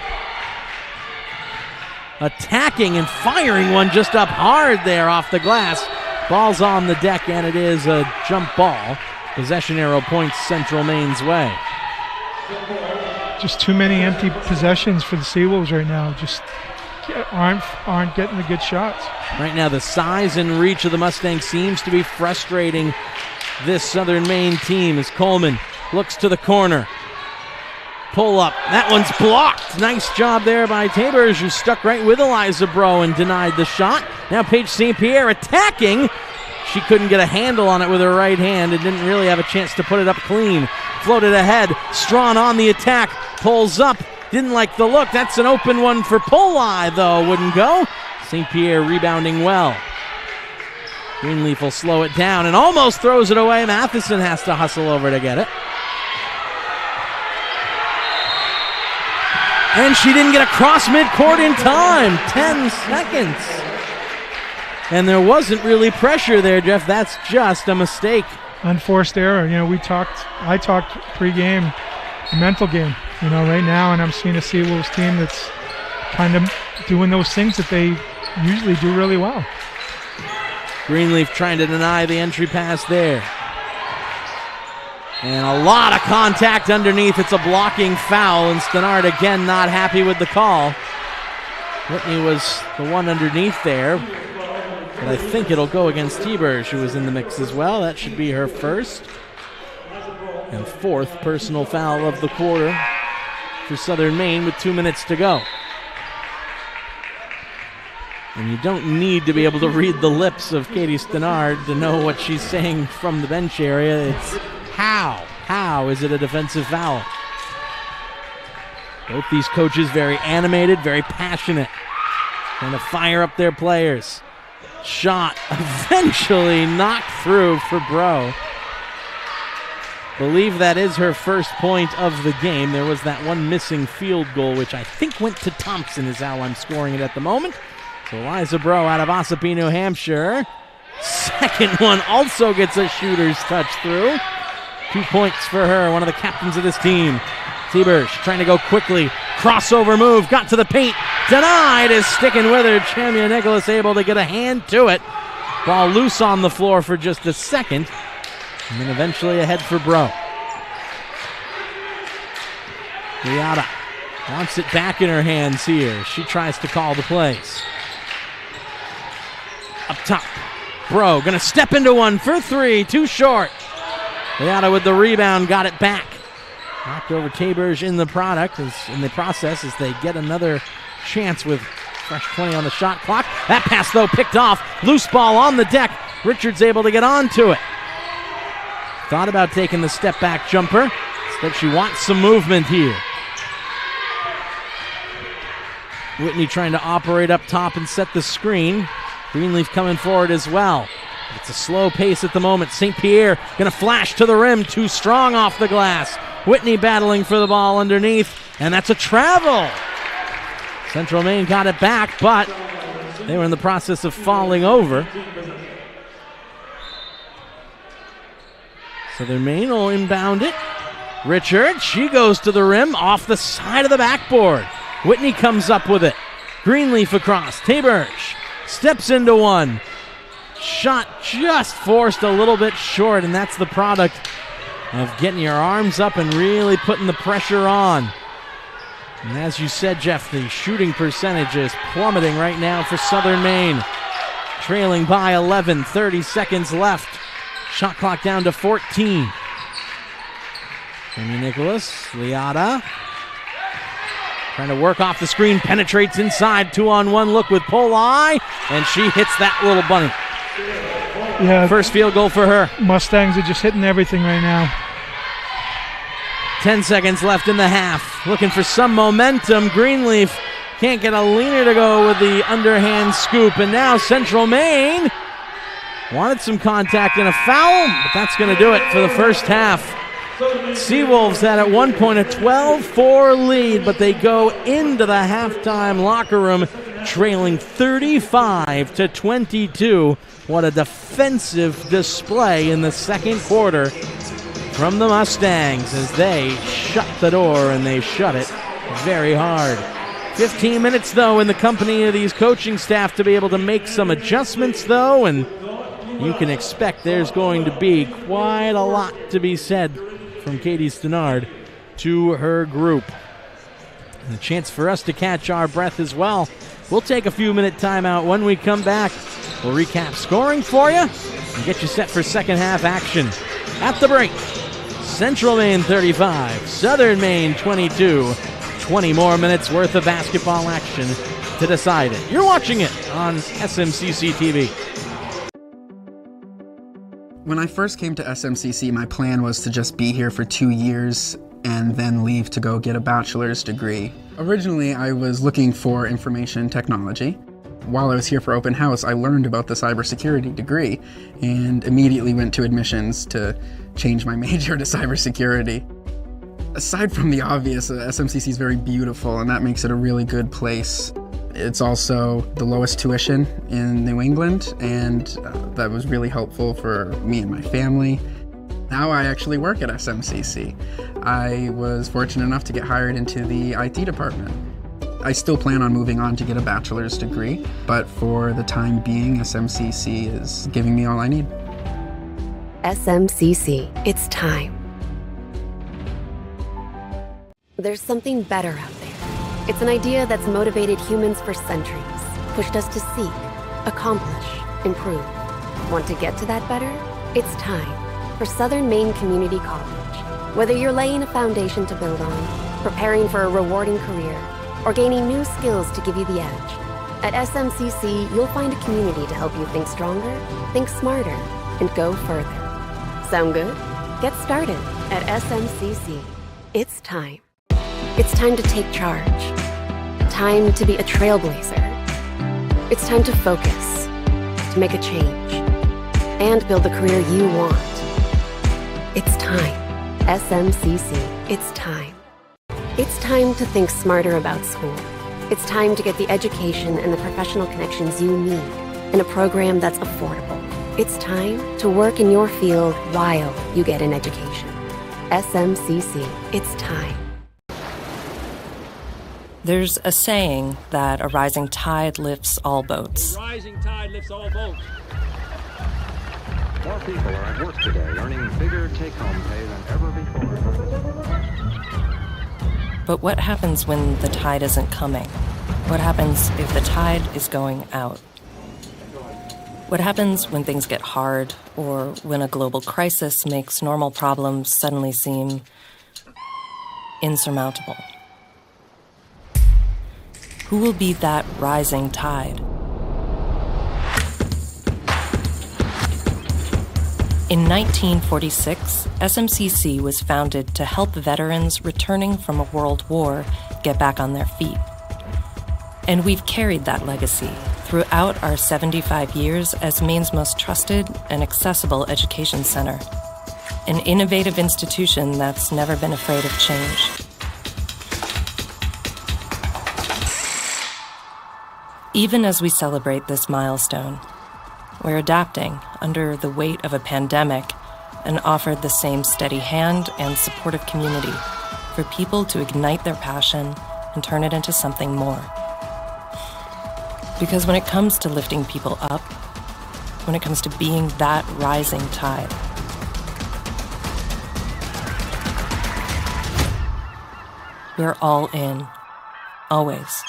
attacking and firing one just up hard there off the glass. Ball's on the deck, and it is a jump ball. Possession arrow points Central Maine's way. Just too many empty possessions for the Seawolves right now. Just aren't getting the good shots. Right now, the size and reach of the Mustangs seems to be frustrating this Southern Maine team as Coleman looks to the corner. Pull up. That one's blocked. Nice job there by Tabers, who stuck right with Eliza Bro and denied the shot. Now Paige St. Pierre attacking. She couldn't get a handle on it with her right hand and didn't really have a chance to put it up clean. Floated ahead. Strawn on the attack. Pulls up. Didn't like the look. That's an open one for Poli, though. Wouldn't go. St. Pierre rebounding well. Greenleaf will slow it down and almost throws it away. Matheson has to hustle over to get it. And she didn't get across midcourt in time. 10 seconds. And there wasn't really pressure there, Jeff. That's just a mistake. Unforced error. You know, I talked pregame, the mental game, you know, right now, and I'm seeing a Seawolves team that's kind of doing those things that they usually do really well. Greenleaf trying to deny the entry pass there. And a lot of contact underneath. It's a blocking foul, and Stenard again not happy with the call. Whitney was the one underneath there. But I think it'll go against Tebers, who was in the mix as well. That should be her first and 4th personal foul of the quarter for Southern Maine with 2 minutes to go. And you don't need to be able to read the lips of Katie Stenard to know what she's saying from the bench area. It's how? How is it a defensive foul? Both these coaches very animated, very passionate, trying to fire up their players. Shot eventually knocked through for Bro. Believe that is her first point of the game. There was that one missing field goal, which I think went to Thompson, is how I'm scoring it at the moment. So Eliza Bro out of Ossipee, New Hampshire. Second one also gets a shooter's touch through. 2 points for her, one of the captains of this team. Tebers trying to go quickly. Crossover move, got to the paint. Denied, is sticking with her. Jamia Nicholas able to get a hand to it. Ball loose on the floor for just a second. And then eventually ahead for Bro. Riata wants it back in her hands here. She tries to call the plays. Up top, Bro gonna step into one for 3, too short. Riata with the rebound, got it back. Knocked over Tabers in the process as they get another chance with fresh 20 on the shot clock. That pass, though, picked off. Loose ball on the deck. Richards able to get onto it. Thought about taking the step-back jumper. Instead, she wants some movement here. Whitney trying to operate up top and set the screen. Greenleaf coming forward as well. It's a slow pace at the moment. St. Pierre going to flash to the rim. Too strong off the glass. Whitney battling for the ball underneath, and that's a travel. Central Maine got it back, but they were in the process of falling over. Southern Maine will inbound it. Richard, she goes to the rim off the side of the backboard. Whitney comes up with it. Greenleaf across. Tabers steps into one. Shot just forced a little bit short, and that's the product of getting your arms up and really putting the pressure on. And as you said, Jeff, the shooting percentage is plummeting right now for Southern Maine. Trailing by 11, 30 seconds left. Shot clock down to 14. Amy Nicholas, Liata. Trying to work off the screen, penetrates inside, 2-on-1 look with Polai, and she hits that little bunny. Yeah. First field goal for her. Mustangs are just hitting everything right now. 10 seconds left in the half. Looking for some momentum. Greenleaf can't get a leaner to go with the underhand scoop, and now Central Maine wanted some contact and a foul, but that's going to do it for the first half. Seawolves had at one point a 12-4 lead, but they go into the halftime locker room trailing 35-22. What a defensive display in the second quarter from the Mustangs as they shut the door, and they shut it very hard. 15 minutes, though, in the company of these coaching staff to be able to make some adjustments, though, and you can expect there's going to be quite a lot to be said from Katie Stenard to her group. And a chance for us to catch our breath as well. We'll take a few-minute timeout. When we come back, we'll recap scoring for you and get you set for second half action. At the break, Central Maine 35, Southern Maine 22. 20 more minutes worth of basketball action to decide it. You're watching it on SMCC TV. When I first came to SMCC, my plan was to just be here for 2 years and then leave to go get a bachelor's degree. Originally, I was looking for information technology. While I was here for open house, I learned about the cybersecurity degree and immediately went to admissions to change my major to cybersecurity. Aside from the obvious, SMCC is very beautiful, and that makes it a really good place. It's also the lowest tuition in New England, and that was really helpful for me and my family. Now I actually work at SMCC. I was fortunate enough to get hired into the IT department. I still plan on moving on to get a bachelor's degree, but for the time being, SMCC is giving me all I need. SMCC, it's time. There's something better out there. It's an idea that's motivated humans for centuries, pushed us to seek, accomplish, improve. Want to get to that better? It's time for Southern Maine Community College. Whether you're laying a foundation to build on, preparing for a rewarding career, or gaining new skills to give you the edge, at SMCC, you'll find a community to help you think stronger, think smarter, and go further. Sound good? Get started at SMCC. It's time. It's time to take charge. Time to be a trailblazer. It's time to focus, to make a change, and build the career you want. It's time. SMCC, it's time. It's time to think smarter about school. It's time to get the education and the professional connections you need in a program that's affordable. It's time to work in your field while you get an education. SMCC, it's time. There's a saying that a rising tide lifts all boats. A rising tide lifts all boats. More people are at work today, earning bigger take-home pay than ever before. But what happens when the tide isn't coming? What happens if the tide is going out? What happens when things get hard, or when a global crisis makes normal problems suddenly seem insurmountable? Who will be that rising tide? In 1946, SMCC was founded to help veterans returning from a world war get back on their feet. And we've carried that legacy throughout our 75 years as Maine's most trusted and accessible education center, an innovative institution that's never been afraid of change. Even as we celebrate this milestone, we're adapting under the weight of a pandemic and offered the same steady hand and supportive community for people to ignite their passion and turn it into something more. Because when it comes to lifting people up, when it comes to being that rising tide, we're all in, always.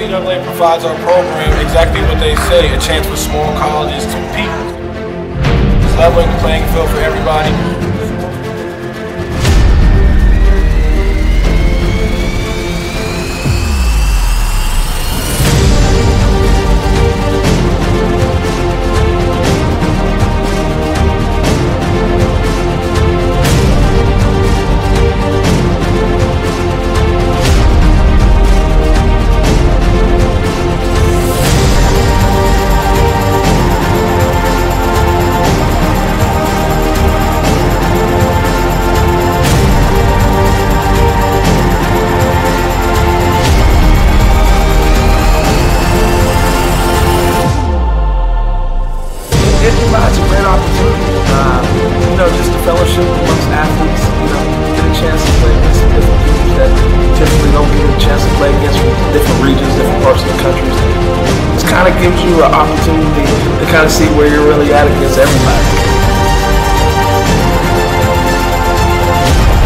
NCAA provides our program exactly what they say, a chance for small colleges to compete. It's leveling the playing field for everybody. It provides a great opportunity, just to fellowship amongst athletes, get a chance to play against some different teams that typically don't get a chance to play against from different regions, different parts of the country. It kind of gives you an opportunity to kind of see where you're really at against everybody.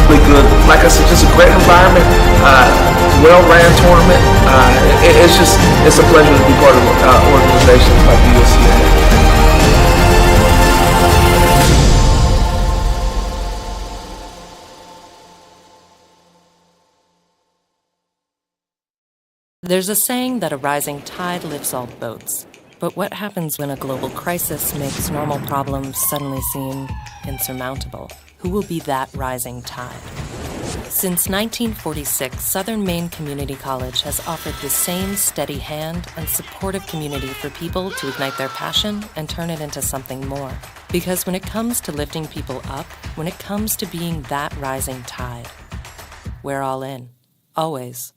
Really good, like I said, just a great environment, well-ran tournament. It's a pleasure to be part of organizations like the USCA. There's a saying that a rising tide lifts all boats. But what happens when a global crisis makes normal problems suddenly seem insurmountable? Who will be that rising tide? Since 1946, Southern Maine Community College has offered the same steady hand and supportive community for people to ignite their passion and turn it into something more. Because when it comes to lifting people up, when it comes to being that rising tide, we're all in. Always.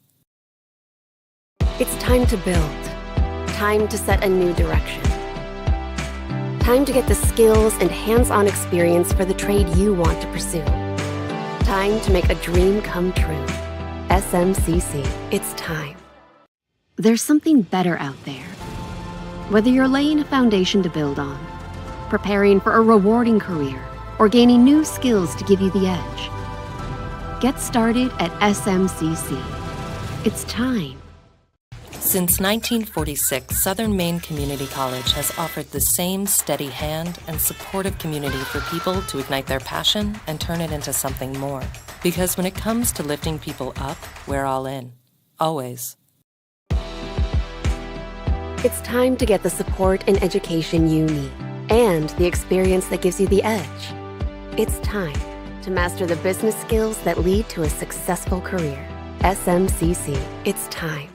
It's time to build. Time to set a new direction. Time to get the skills and hands-on experience for the trade you want to pursue. Time to make a dream come true. SMCC, it's time. There's something better out there. Whether you're laying a foundation to build on, preparing for a rewarding career, or gaining new skills to give you the edge, get started at SMCC. It's time. Since 1946, Southern Maine Community College has offered the same steady hand and supportive community for people to ignite their passion and turn it into something more. Because when it comes to lifting people up, we're all in. Always. It's time to get the support and education you need, and the experience that gives you the edge. It's time to master the business skills that lead to a successful career. SMCC, it's time.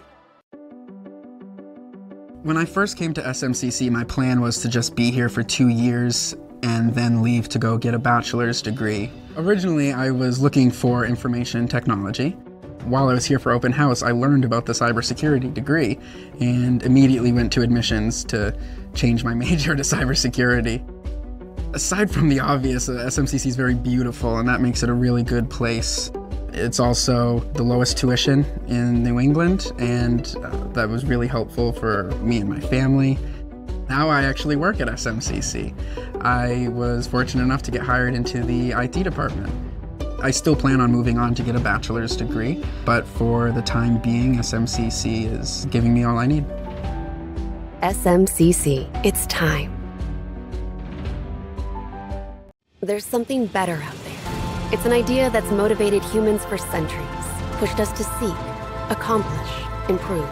When I first came to SMCC, my plan was to just be here for 2 years and then leave to go get a bachelor's degree. Originally, I was looking for information technology. While I was here for open house, I learned about the cybersecurity degree and immediately went to admissions to change my major to cybersecurity. Aside from the obvious, SMCC is very beautiful, and that makes it a really good place. It's also the lowest tuition in New England, and that was really helpful for me and my family. Now I actually work at SMCC. I was fortunate enough to get hired into the IT department. I still plan on moving on to get a bachelor's degree, but for the time being, SMCC is giving me all I need. SMCC, it's time. There's something better out there. It's an idea that's motivated humans for centuries, pushed us to seek, accomplish, improve.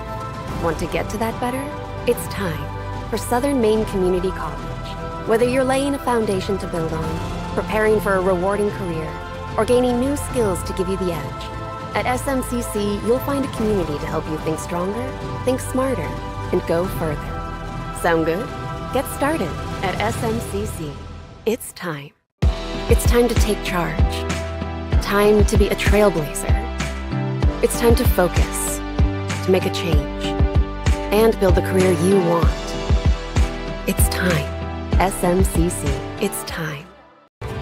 Want to get to that better? It's time for Southern Maine Community College. Whether you're laying a foundation to build on, preparing for a rewarding career, or gaining new skills to give you the edge, at SMCC, you'll find a community to help you think stronger, think smarter, and go further. Sound good? Get started at SMCC. It's time. It's time to take charge. Time to be a trailblazer. It's time to focus, to make a change, and build the career you want. It's time. SMCC, it's time.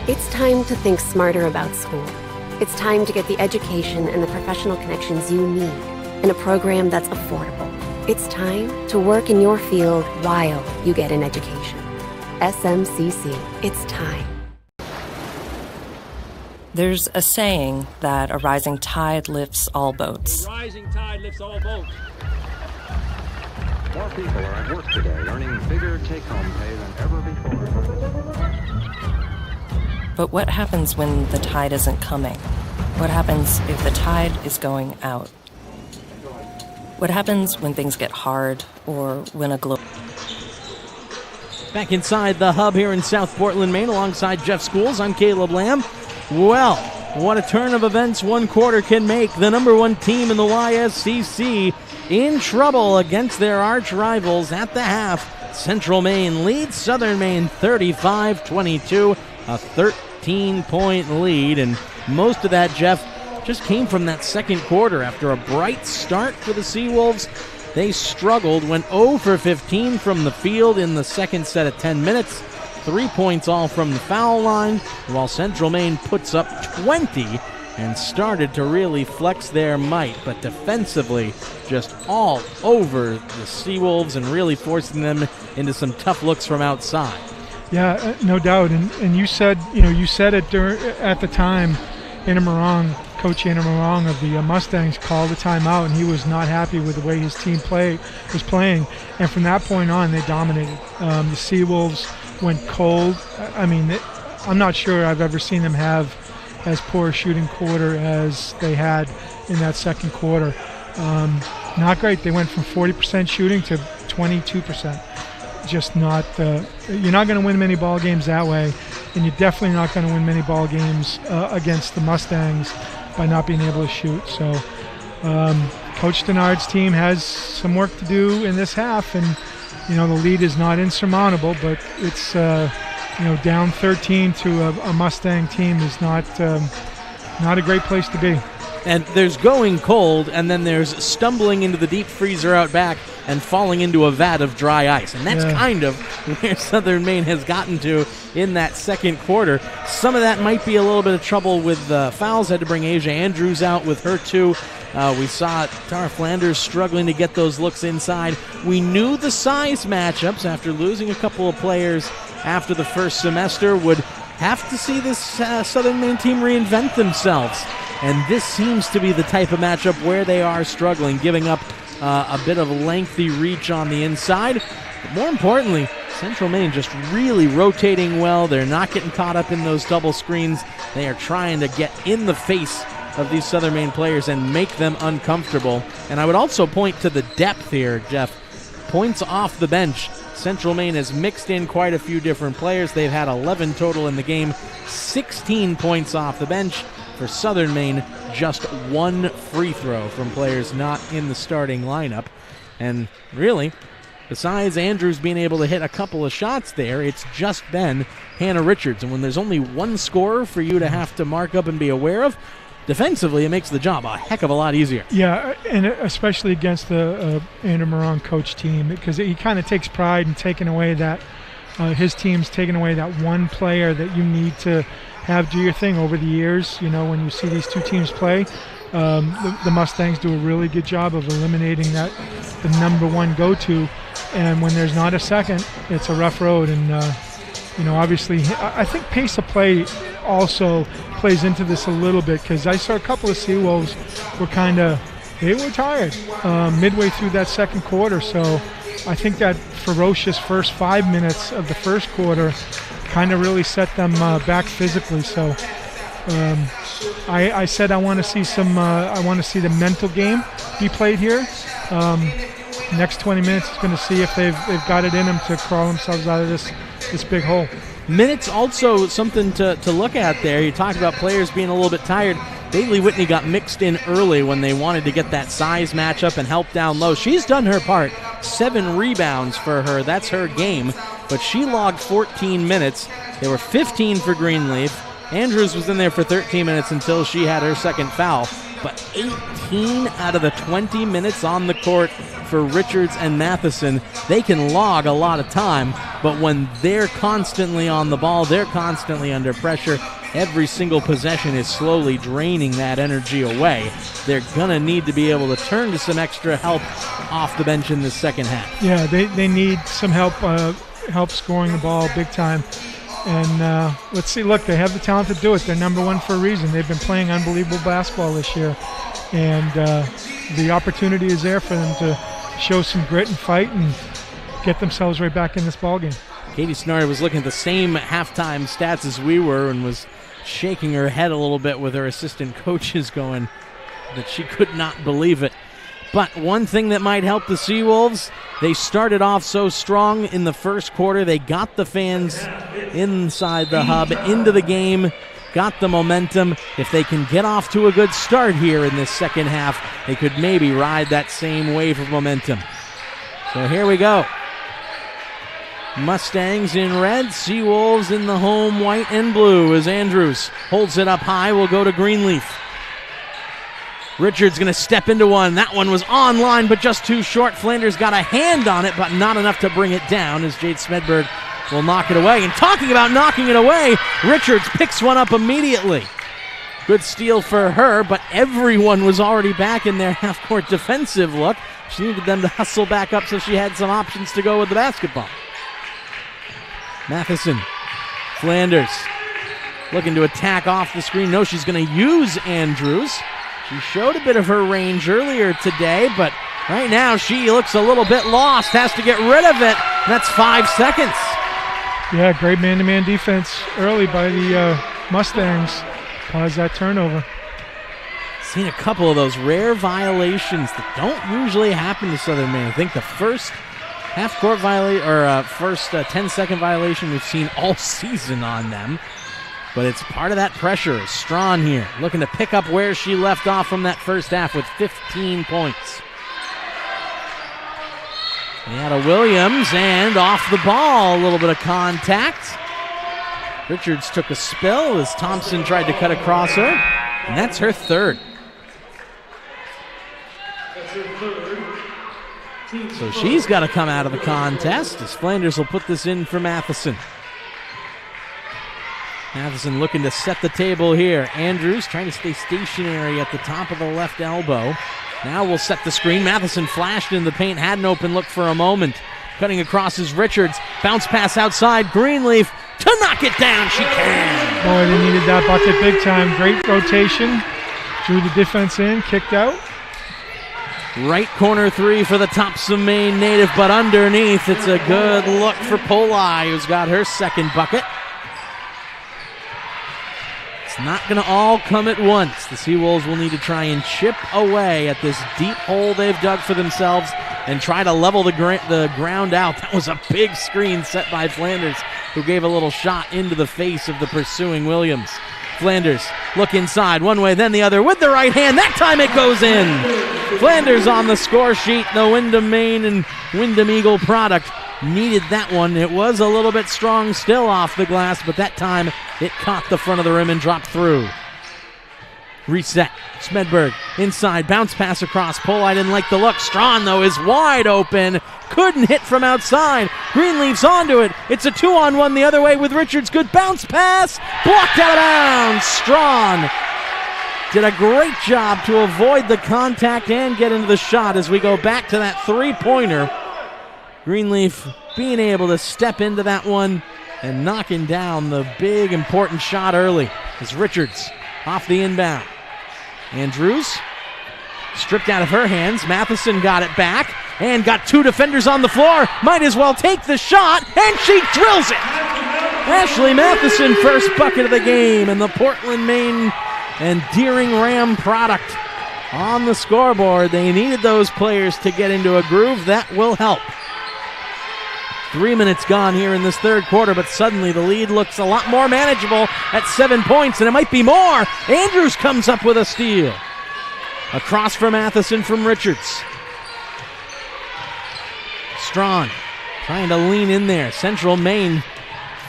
It's time to think smarter about school. It's time to get the education and the professional connections you need in a program that's affordable. It's time to work in your field while you get an education. SMCC, it's time. There's a saying that a rising tide lifts all boats. A rising tide lifts all boats. More people are at work today, earning bigger take-home pay than ever before. But what happens when the tide isn't coming? What happens if the tide is going out? What happens when things get hard or when a Back inside the hub here in South Portland, Maine, alongside Jeff Schools, I'm Caleb Lamb. Well, what a turn of events one quarter can make. The number one team in the YSCC in trouble against their arch rivals at the half. Central Maine leads Southern Maine 35-22, a 13-point lead, and most of that, Jeff, just came from that second quarter. After a bright start for the Seawolves, they struggled, went 0 for 15 from the field in the second set of 10 minutes. 3 points all from the foul line, while Central Maine puts up 20 and started to really flex their might. But defensively, just all over the Seawolves and really forcing them into some tough looks from outside. Yeah, no doubt. And you said it at the time. Coach Anna Morong of the Mustangs called a timeout, and he was not happy with the way his team was playing. And from that point on, they dominated. The Seawolves went cold. I mean, I'm not sure I've ever seen them have as poor a shooting quarter as they had in that second quarter. Not great. They went from 40% shooting to 22%. Just not. You're not going to win many ball games that way, and you're definitely not going to win many ball games against the Mustangs by not being able to shoot. So Coach Denard's team has some work to do in this half, and the lead is not insurmountable, but it's down 13 to a Mustang team is not a great place to be. And there's going cold, and then there's stumbling into the deep freezer out back and falling into a vat of dry ice. And that's kind of where Southern Maine has gotten to in that second quarter. Some of that might be a little bit of trouble with fouls. Had to bring Asia Andrews out with her too. We saw Tara Flanders struggling to get those looks inside. We knew the size matchups after losing a couple of players after the first semester would have to see this Southern Maine team reinvent themselves. And this seems to be the type of matchup where they are struggling, giving up a bit of lengthy reach on the inside. But more importantly, Central Maine just really rotating well. They're not getting caught up in those double screens. They are trying to get in the face of these Southern Maine players and make them uncomfortable. And I would also point to the depth here, Jeff. Points off the bench. Central Maine has mixed in quite a few different players. They've had 11 total in the game, 16 points off the bench. For Southern Maine, just one free throw from players not in the starting lineup. And really, besides Andrews being able to hit a couple of shots there, it's just been Hannah Richards. And when there's only one scorer for you to have to mark up and be aware of, defensively, it makes the job a heck of a lot easier. Yeah, and especially against the Anna Morong coach team, because he kind of takes pride in taking away that his team's taking away that one player that you need to have do your thing over the years. When you see these two teams play, the Mustangs do a really good job of eliminating the number one go-to, and when there's not a second, it's a rough road. And obviously, I think pace of play also plays into this a little bit, because I saw a couple of Seawolves they were tired midway through that second quarter. So I think that ferocious first 5 minutes of the first quarter kind of really set them back physically. So I said I want to see the mental game be played here. Next 20 minutes is going to see if they've got it in them to crawl themselves out of this big hole. Minutes also something to look at there. You talked about players being a little bit tired. Bailey Whitney got mixed in early when they wanted to get that size matchup and help down low. She's done her part. 7 rebounds for her. That's her game. But she logged 14 minutes. There were 15 for Greenleaf. Andrews was in there for 13 minutes until she had her second foul. But 18 out of the 20 minutes on the court for Richards and Matheson. They can log a lot of time, but when they're constantly on the ball, they're constantly under pressure. Every single possession is slowly draining that energy away. They're going to need to be able to turn to some extra help off the bench in the second half. Yeah, they need some help scoring the ball big time. And let's see, look, they have the talent to do it. They're number one for a reason. They've been playing unbelievable basketball this year. And the opportunity is there for them to show some grit and fight and get themselves right back in this ballgame. Katie Snyder was looking at the same halftime stats as we were and was shaking her head a little bit with her assistant coaches going that she could not believe it. But one thing that might help the Seawolves, they started off so strong in the first quarter. They got the fans inside the hub, into the game, got the momentum. If they can get off to a good start here in this second half, they could maybe ride that same wave of momentum. So here we go. Mustangs in red, Seawolves in the home white and blue as Andrews holds it up high. Will go to Greenleaf. Richards going to step into one. That one was online, but just too short. Flanders got a hand on it, but not enough to bring it down as Jade Smedberg will knock it away. And talking about knocking it away, Richards picks one up immediately. Good steal for her, but everyone was already back in their half-court defensive look. She needed them to hustle back up so she had some options to go with the basketball. Matheson, Flanders, looking to attack off the screen. No, she's going to use Andrews. She showed a bit of her range earlier today, but right now she looks a little bit lost. Has to get rid of it. That's 5 seconds. Yeah, great man-to-man defense early by the Mustangs. Caused that turnover. Seen a couple of those rare violations that don't usually happen to Southern Maine. I think the first half-court violation, or first 10-second violation we've seen all season on them. But it's part of that pressure. Strawn here, looking to pick up where she left off from that first half with 15 points. Leata Williams, and off the ball, a little bit of contact. Richards took a spill as Thompson tried to cut across her, and that's her third. So she's got to come out of the contest as Flanders will put this in for Matheson. Matheson looking to set the table here. Andrews trying to stay stationary at the top of the left elbow. Now we'll set the screen. Matheson flashed in the paint, had an open look for a moment. Cutting across is Richards. Bounce pass outside. Greenleaf to knock it down. She can. Boy, they needed that bucket big time. Great rotation. Drew the defense in, kicked out. Right corner three for the Topsom Maine native, but underneath it's a good look for Poli, who's got her second bucket. It's not going to all come at once. The Seawolves will need to try and chip away at this deep hole they've dug for themselves and try to level the ground out. That was a big screen set by Flanders, who gave a little shot into the face of the pursuing Williams. Flanders look inside one way, then the other with the right hand. That time it goes in. Flanders on the score sheet. The Wyndham Maine and Wyndham Eagle product needed that one. It was a little bit strong still off the glass, but that time it caught the front of the rim and dropped through. Reset. Smedberg inside. Bounce pass across. Poli didn't like the look. Strawn, though, is wide open. Couldn't hit from outside. Greenleaf's onto it. It's a 2-on-1 the other way with Richards. Good bounce pass. Blocked out of bounds. Strawn did a great job to avoid the contact and get into the shot as we go back to that three-pointer. Greenleaf being able to step into that one and knocking down the big important shot early as Richards off the inbound. Andrews stripped out of her hands. Matheson got it back and got two defenders on the floor. Might as well take the shot, and she drills it. Ashley Matheson, first bucket of the game, and the Portland, Maine and Deering Ram product on the scoreboard. They needed those players to get into a groove. That will help. 3 minutes gone here in this third quarter, but suddenly the lead looks a lot more manageable at 7 points, and it might be more. Andrews comes up with a steal. Across from Matheson from Richards. Strawn trying to lean in there. Central Maine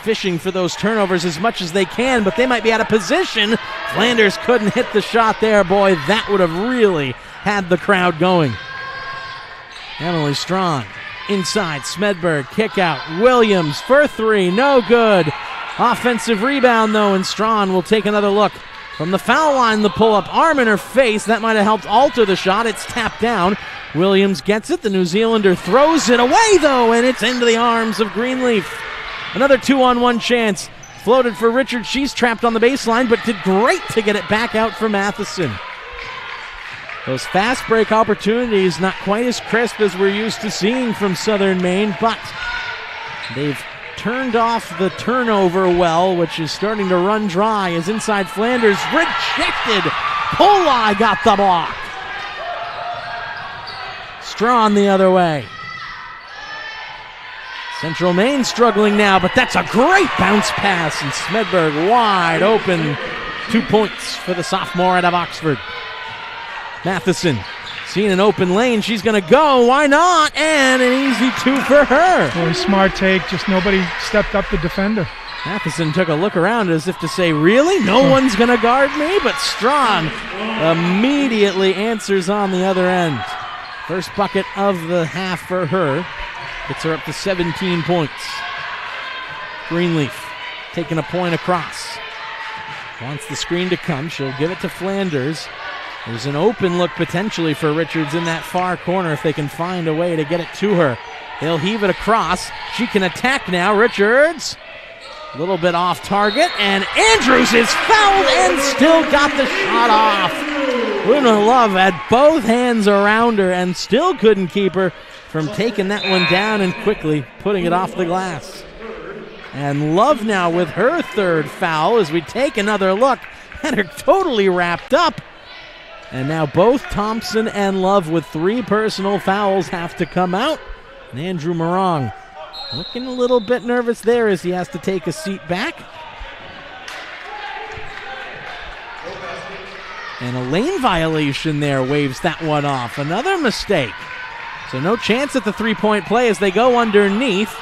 fishing for those turnovers as much as they can, but they might be out of position. Flanders couldn't hit the shot there. Boy, that would have really had the crowd going. Emily Strawn inside. Smedberg, kick out. Williams for three, no good. Offensive rebound, though, and Strawn will take another look. From the foul line, the pull-up, arm in her face. That might have helped alter the shot. It's tapped down. Williams gets it. The New Zealander throws it away, though, and it's into the arms of Greenleaf. Another 2-on-1 chance. Floated for Richards. She's trapped on the baseline, but did great to get it back out for Matheson. Those fast break opportunities not quite as crisp as we're used to seeing from Southern Maine, but they've turned off the turnover well, which is starting to run dry as inside Flanders rejected. Poli got the block. Strawn the other way. Central Maine struggling now, but that's a great bounce pass, and Smedberg wide open. 2 points for the sophomore out of Oxford. Matheson seeing an open lane. She's going to go. Why not? And an easy 2 for her. Boy, smart take. Just nobody stepped up the defender. Matheson took a look around as if to say, really? No one's going to guard me? But Strawn immediately answers on the other end. First bucket of the half for her. Gets her up to 17 points. Greenleaf taking a point across. Wants the screen to come. She'll give it to Flanders. There's an open look potentially for Richards in that far corner if they can find a way to get it to her. They'll heave it across. She can attack now. Richards, a little bit off target, and Andrews is fouled and still got the shot off. Luna Love had both hands around her and still couldn't keep her from taking that one down and quickly putting it off the glass. And Love now with her third foul as we take another look at her totally wrapped up. And now both Thompson and Love with 3 personal fouls have to come out. And Andrew Morong looking a little bit nervous there as he has to take a seat back. And a lane violation there waves that one off. Another mistake. So no chance at the 3-point play as they go underneath.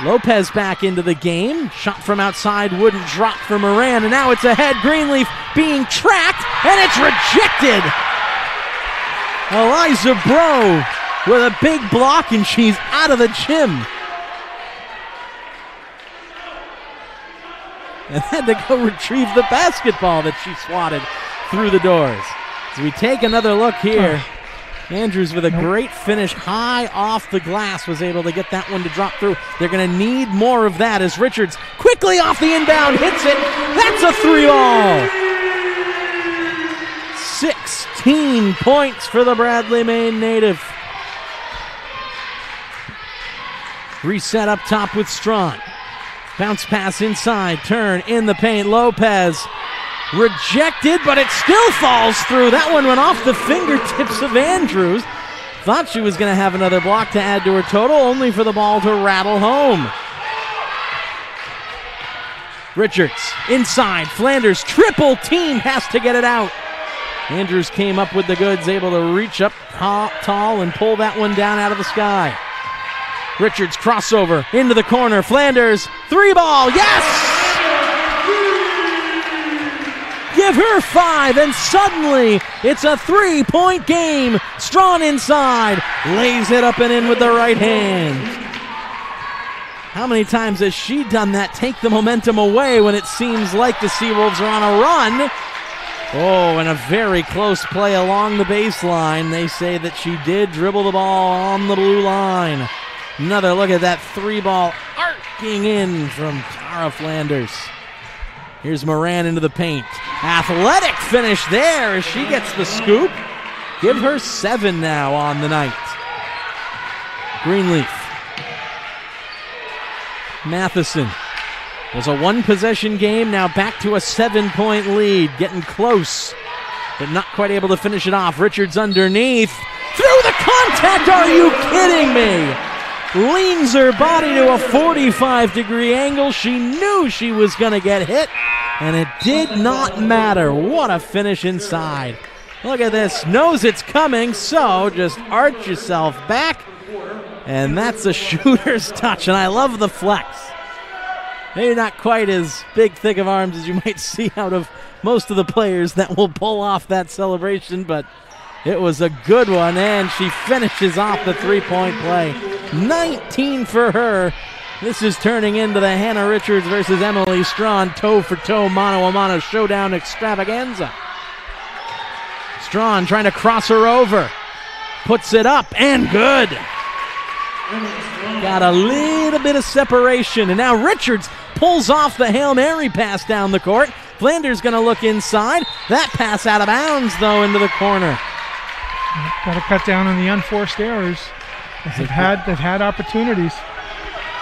Lopez back into the game. Shot from outside wouldn't drop for Moran, and now it's ahead. Greenleaf being tracked, and it's rejected. Eliza Bro with a big block, and she's out of the gym. And had to go retrieve the basketball that she swatted through the doors. As we take another look here, Andrews with a great finish high off the glass was able to get that one to drop through. They're going to need more of that as Richards quickly off the inbound hits it. That's a 3-ball. 16 points for the Bradley, Maine native. Reset up top with Strawn. Bounce pass inside, turn in the paint. Lopez rejected, but it still falls through. That one went off the fingertips of Andrews. Thought she was going to have another block to add to her total, only for the ball to rattle home. Richards inside. Flanders triple team, has to get it out. Andrews came up with the goods, able to reach up tall and pull that one down out of the sky. Richards crossover into the corner. Flanders 3-ball. Yes! Give her 5, and suddenly it's a 3-point game. Strawn inside, lays it up and in with the right hand. How many times has she done that? Take the momentum away when it seems like the Seawolves are on a run. Oh, and a very close play along the baseline. They say that she did dribble the ball on the blue line. Another look at that 3-ball arcing in from Tara Flanders. Here's Moran into the paint. Athletic finish there as she gets the scoop. Give her 7 now on the night. Greenleaf. Matheson. It was a 1-possession game, now back to a 7-point lead. Getting close, but not quite able to finish it off. Richards underneath. Through the contact, are you kidding me? Leans her body to a 45-degree angle. She knew she was going to get hit, and it did not matter. What a finish inside. Look at this. Knows it's coming, so just arch yourself back, and that's a shooter's touch, and I love the flex. Maybe not quite as big, thick of arms as you might see out of most of the players that will pull off that celebration, but it was a good one, and she finishes off the 3-point play. 19 for her. This is turning into the Hannah Richards versus Emily Strawn toe-for-toe, mano-a-mano showdown extravaganza. Strawn trying to cross her over. Puts it up, and good. Got a little bit of separation, and now Richards pulls off the Hail Mary pass down the court. Flanders going to look inside. That pass out of bounds, though, into the corner. Got to cut down on the unforced errors. They've had opportunities.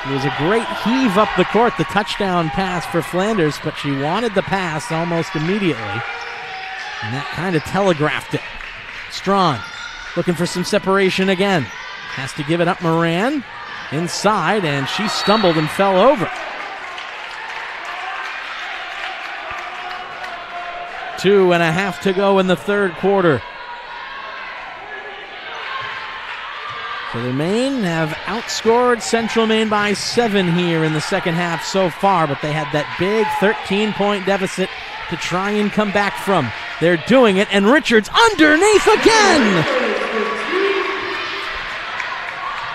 It was a great heave up the court, the touchdown pass for Flanders, but she wanted the pass almost immediately. And that kind of telegraphed it. Strawn looking for some separation again. Has to give it up Moran inside, and she stumbled and fell over. 2.5 to go in the third quarter. So the Maine have outscored Central Maine by 7 here in the second half so far, but they had that big 13-point deficit to try and come back from. They're doing it, and Richards underneath again!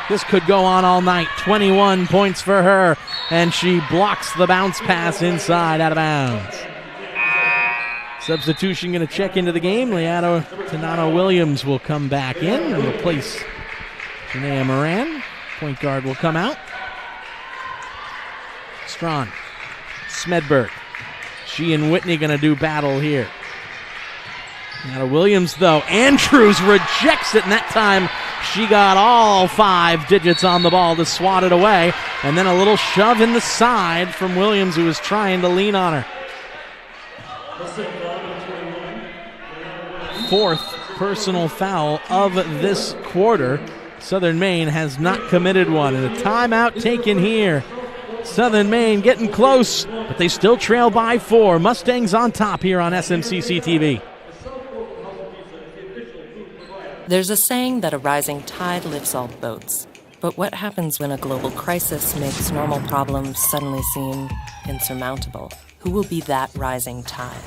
This could go on all night. 21 points for her, and she blocks the bounce pass inside, out of bounds. Substitution going to check into the game. Tanana Williams will come back in and replace Janaea Moran. Point guard will come out. Strawn. Smedberg. She and Whitney going to do battle here. Now Williams, though. Andrews rejects it, and that time she got all 5 digits on the ball to swat it away. And then a little shove in the side from Williams, who was trying to lean on her. 4th personal foul of this quarter. Southern Maine has not committed one. And a timeout taken here. Southern Maine getting close, but they still trail by 4. Mustangs on top here on SMCC TV. There's a saying that a rising tide lifts all boats. But what happens when a global crisis makes normal problems suddenly seem insurmountable? Who will be that rising tide?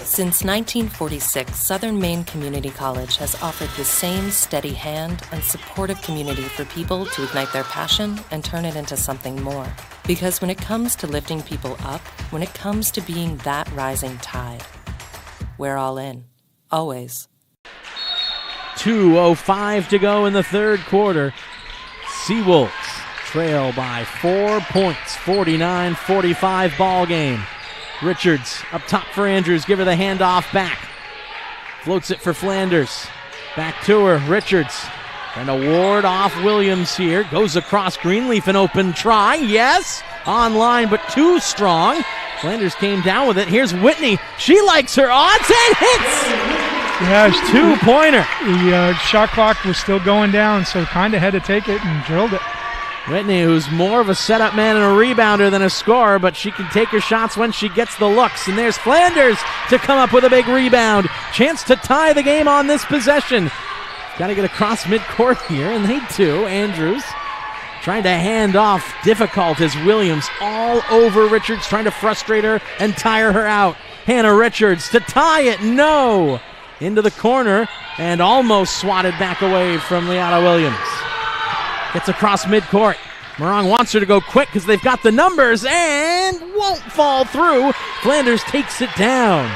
Since 1946, Southern Maine Community College has offered the same steady hand and supportive community for people to ignite their passion and turn it into something more. Because when it comes to lifting people up, when it comes to being that rising tide, we're all in. Always. 2:05 to go in the third quarter. Seawolves trail by 4 points, 49-45 ball game. Richards up top for Andrews, give her the handoff back. Floats it for Flanders. Back to her, Richards. Trying to ward off Williams here. Goes across Greenleaf, an open try. Yes, online, but too strong. Flanders came down with it. Here's Whitney. She likes her odds and hits! Yeah, 2-pointer. The shot clock was still going down, so kind of had to take it and drilled it. Whitney, who's more of a setup man and a rebounder than a scorer, but she can take her shots when she gets the looks. And there's Flanders to come up with a big rebound. Chance to tie the game on this possession. Got to get across midcourt here, and they do. Andrews trying to hand off. Difficult as Williams all over Richards, trying to frustrate her and tire her out. Hannah Richards to tie it. No! Into the corner and almost swatted back away from Leata Williams. Gets across midcourt. Morong wants her to go quick because they've got the numbers and won't fall through. Flanders takes it down.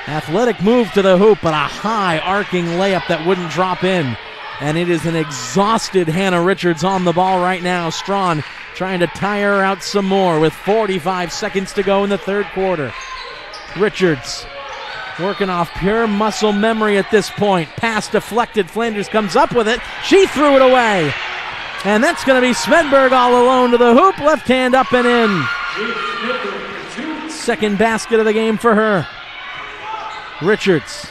Athletic move to the hoop, but a high arcing layup that wouldn't drop in. And it is an exhausted Hannah Richards on the ball right now. Strawn trying to tire her out some more with 45 seconds to go in the third quarter. Richards working off pure muscle memory at this point. Pass deflected. Flanders comes up with it. She threw it away. And that's going to be Smedberg all alone to the hoop. Left hand up and in. Second basket of the game for her. Richards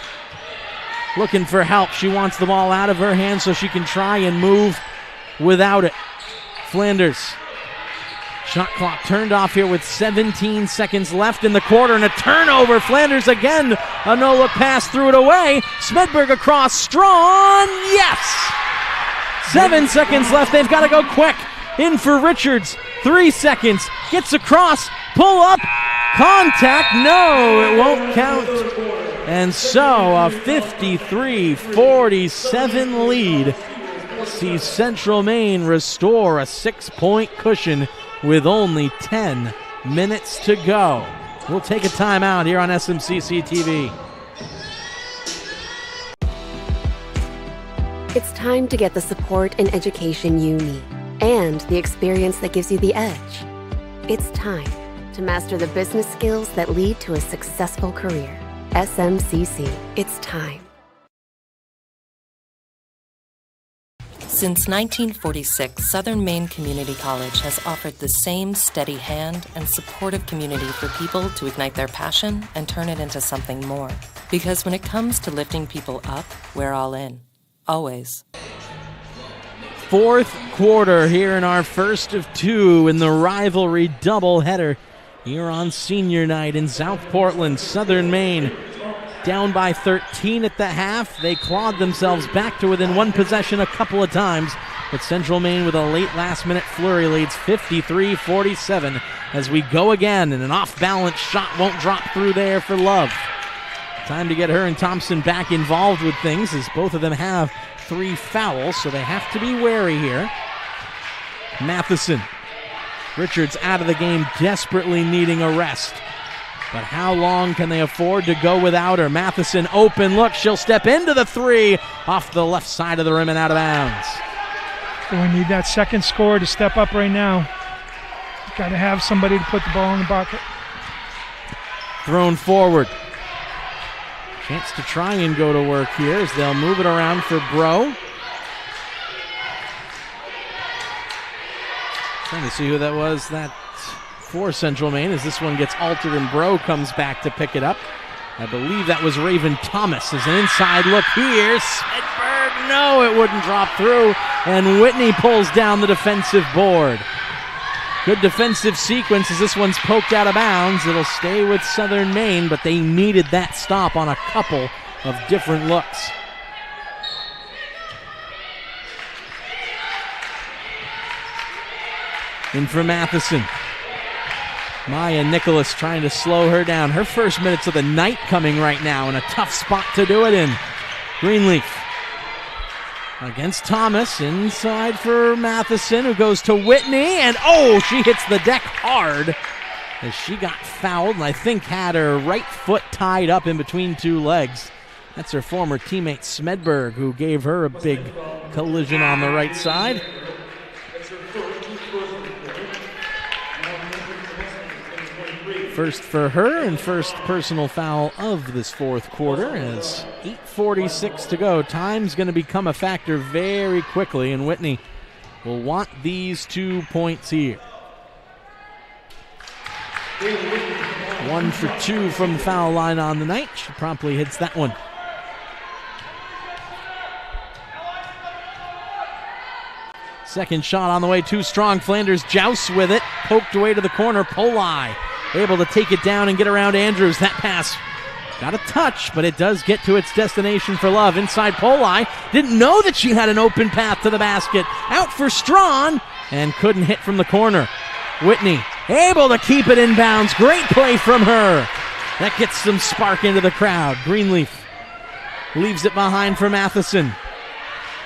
looking for help. She wants the ball out of her hands so she can try and move without it. Flanders. Shot clock turned off here with 17 seconds left in the quarter and a turnover. Flanders again, a no-look pass, threw it away. Smedberg across, Strawn, yes! 7 seconds left, they've got to go quick. In for Richards, 3 seconds, gets across, pull up, contact, no, it won't count. And so a 53-47 lead sees Central Maine restore a 6-point cushion with only 10 minutes to go. We'll take a timeout here on SMCC TV. It's time to get the support and education you need and the experience that gives you the edge. It's time to master the business skills that lead to a successful career. SMCC, it's time. Since 1946, Southern Maine Community College has offered the same steady hand and supportive community for people to ignite their passion and turn it into something more. Because when it comes to lifting people up, we're all in. Always. Fourth quarter here in our first of two in the rivalry doubleheader here on senior night in South Portland, Southern Maine. Down by 13 at the half. They clawed themselves back to within one possession a couple of times, but Central Maine with a late last-minute flurry leads 53-47 as we go again, and an off-balance shot won't drop through there for Love. Time to get her and Thompson back involved with things, as both of them have 3 fouls, so they have to be wary here. Matheson. Richards out of the game, desperately needing a rest. But how long can they afford to go without her? Matheson open look. She'll step into the 3 off the left side of the rim and out of bounds. We need that second scorer to step up right now. Got to have somebody to put the ball in the bucket. Thrown forward. Chance to try and go to work here as they'll move it around for Bro. Trying to see who that was. That for Central Maine as this one gets altered and Bro comes back to pick it up. I believe that was Raven Thomas as an inside look here. Smedberg, no, it wouldn't drop through, and Whitney pulls down the defensive board. Good defensive sequence as this one's poked out of bounds. It'll stay with Southern Maine, but they needed that stop on a couple of different looks. In for Matheson. Maya Nicholas trying to slow her down. Her first minutes of the night coming right now, and a tough spot to do it in. Greenleaf against Thomas, inside for Matheson, who goes to Whitney, and she hits the deck hard as she got fouled, and I think had her right foot tied up in between 2 legs. That's her former teammate Smedberg, who gave her a big collision on the right side. First for her and first personal foul of this fourth quarter as 8:46 to go. Time's going to become a factor very quickly, and Whitney will want these 2 points here. 1 for 2 from the foul line on the night. She promptly hits that one. Second shot on the way, too strong. Flanders jousts with it, poked away to the corner. Poli able to take it down and get around Andrews. That pass got a touch, but it does get to its destination for Love. Inside Poli, didn't know that she had an open path to the basket. Out for Strawn, and couldn't hit from the corner. Whitney able to keep it inbounds. Great play from her. That gets some spark into the crowd. Greenleaf leaves it behind for Matheson.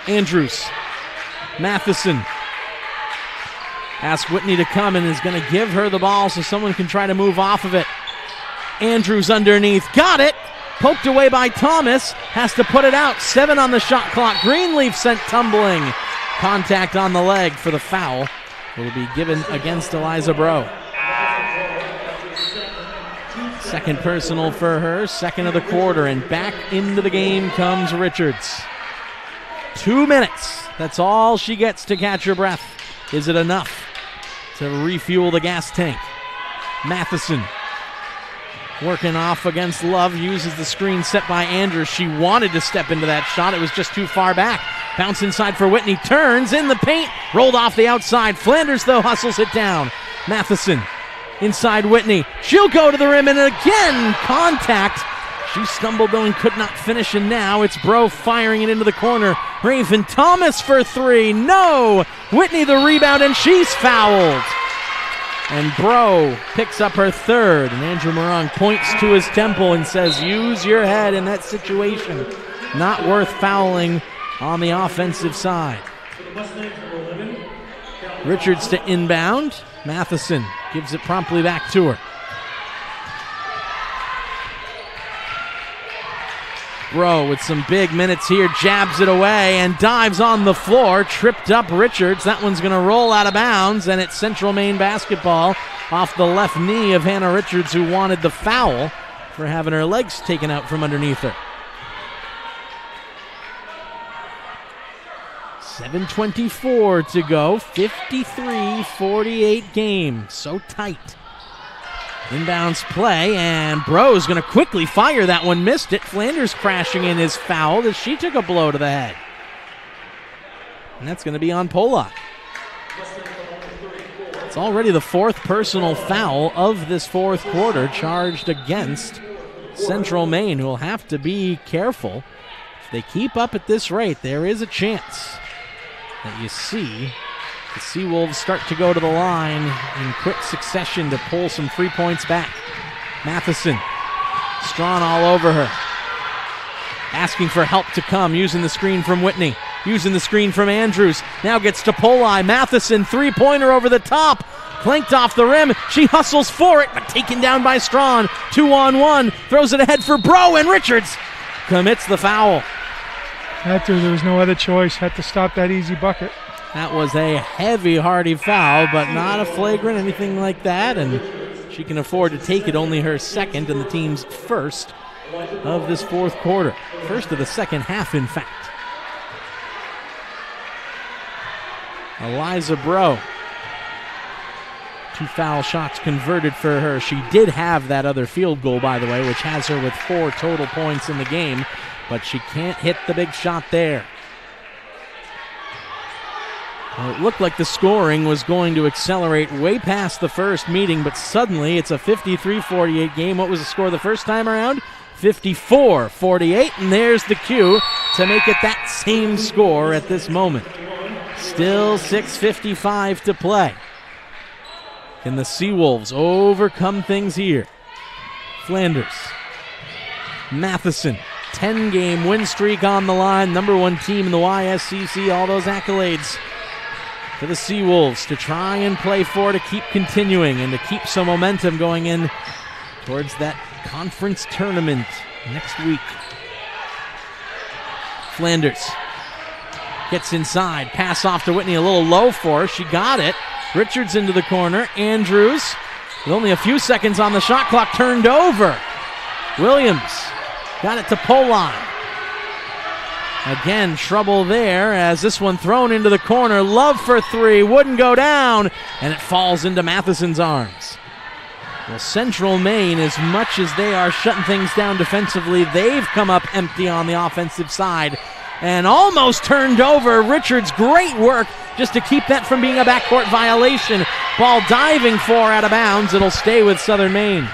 Andrews. Matheson asks Whitney to come and is going to give her the ball so someone can try to move off of it. Andrews underneath. Got it. Poked away by Thomas. Has to put it out. 7 on the shot clock. Greenleaf sent tumbling. Contact on the leg for the foul. Will be given against Eliza Bro. Second personal for her. Second of the quarter. And back into the game comes Richards. 2 minutes. That's all she gets to catch her breath. Is it enough to refuel the gas tank? Matheson working off against Love, uses the screen set by Andrews. She wanted to step into that shot. It was just too far back. Bounce inside for Whitney. Turns in the paint. Rolled off the outside. Flanders, though, hustles it down. Matheson inside Whitney. She'll go to the rim, and again, contact. She stumbled, though, and could not finish, and now it's Bro firing it into the corner. Raven Thomas for 3. No! Whitney the rebound, and she's fouled. And Bro picks up her 3rd, and Andrew Morong points to his temple and says, use your head in that situation. Not worth fouling on the offensive side. Richards to inbound. Matheson gives it promptly back to her. Bro with some big minutes here, jabs it away and dives on the floor. Tripped up Richards. That one's going to roll out of bounds, and it's Central Maine basketball off the left knee of Hannah Richards, who wanted the foul for having her legs taken out from underneath her. 7:24 to go. 53-48 game. So tight. Inbounds play, and Bro's going to quickly fire that one. Missed it. Flanders crashing in is fouled as she took a blow to the head. And that's going to be on Polak. It's already the fourth personal foul of this fourth quarter charged against Central Maine, who will have to be careful. If they keep up at this rate, there is a chance that you see the Seawolves start to go to the line in quick succession to pull some 3 points back. Matheson, Strawn all over her, asking for help to come, using the screen from Whitney, using the screen from Andrews. Now gets to Poli. Matheson, three-pointer over the top, clanked off the rim. She hustles for it, but taken down by Strawn. 2-on-1, throws it ahead for Bro, and Richards commits the foul. There was no other choice. Had to stop that easy bucket. That was a heavy, hearty foul, but not a flagrant, anything like that, and she can afford to take it, only her second and the team's first of this fourth quarter. First of the second half, in fact. Eliza Bro. 2 foul shots converted for her. She did have that other field goal, by the way, which has her with 4 total points in the game, but she can't hit the big shot there. Well, it looked like the scoring was going to accelerate way past the first meeting, but suddenly it's a 53-48 game. What was the score the first time around? 54-48, and there's the cue to make it that same score at this moment. Still 6:55 to play. Can the Seawolves overcome things here? Flanders. Matheson. 10-game win streak on the line. Number 1 team in the YSCC. All those accolades for the Seawolves to try and play for, to keep continuing and to keep some momentum going in towards that conference tournament next week. Flanders gets inside. Pass off to Whitney, a little low for her. She got it. Richards into the corner. Andrews, with only a few seconds on the shot clock, turned over. Williams got it to Polon. Again, trouble there as this one thrown into the corner. Love for 3, wouldn't go down, and it falls into Matheson's arms. Well, Central Maine, as much as they are shutting things down defensively, they've come up empty on the offensive side and almost turned over. Richards, great work just to keep that from being a backcourt violation. Ball diving for out of bounds. It'll stay with Southern Maine.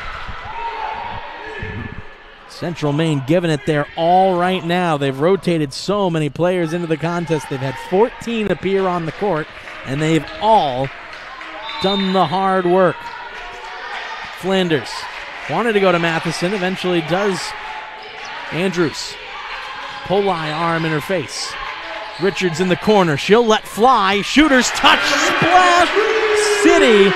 Central Maine giving it their all right now. They've rotated so many players into the contest. They've had 14 appear on the court, and they've all done the hard work. Flanders wanted to go to Matheson, eventually does Andrews. Poli arm in her face. Richards in the corner. She'll let fly. Shooter's touch. Splash City.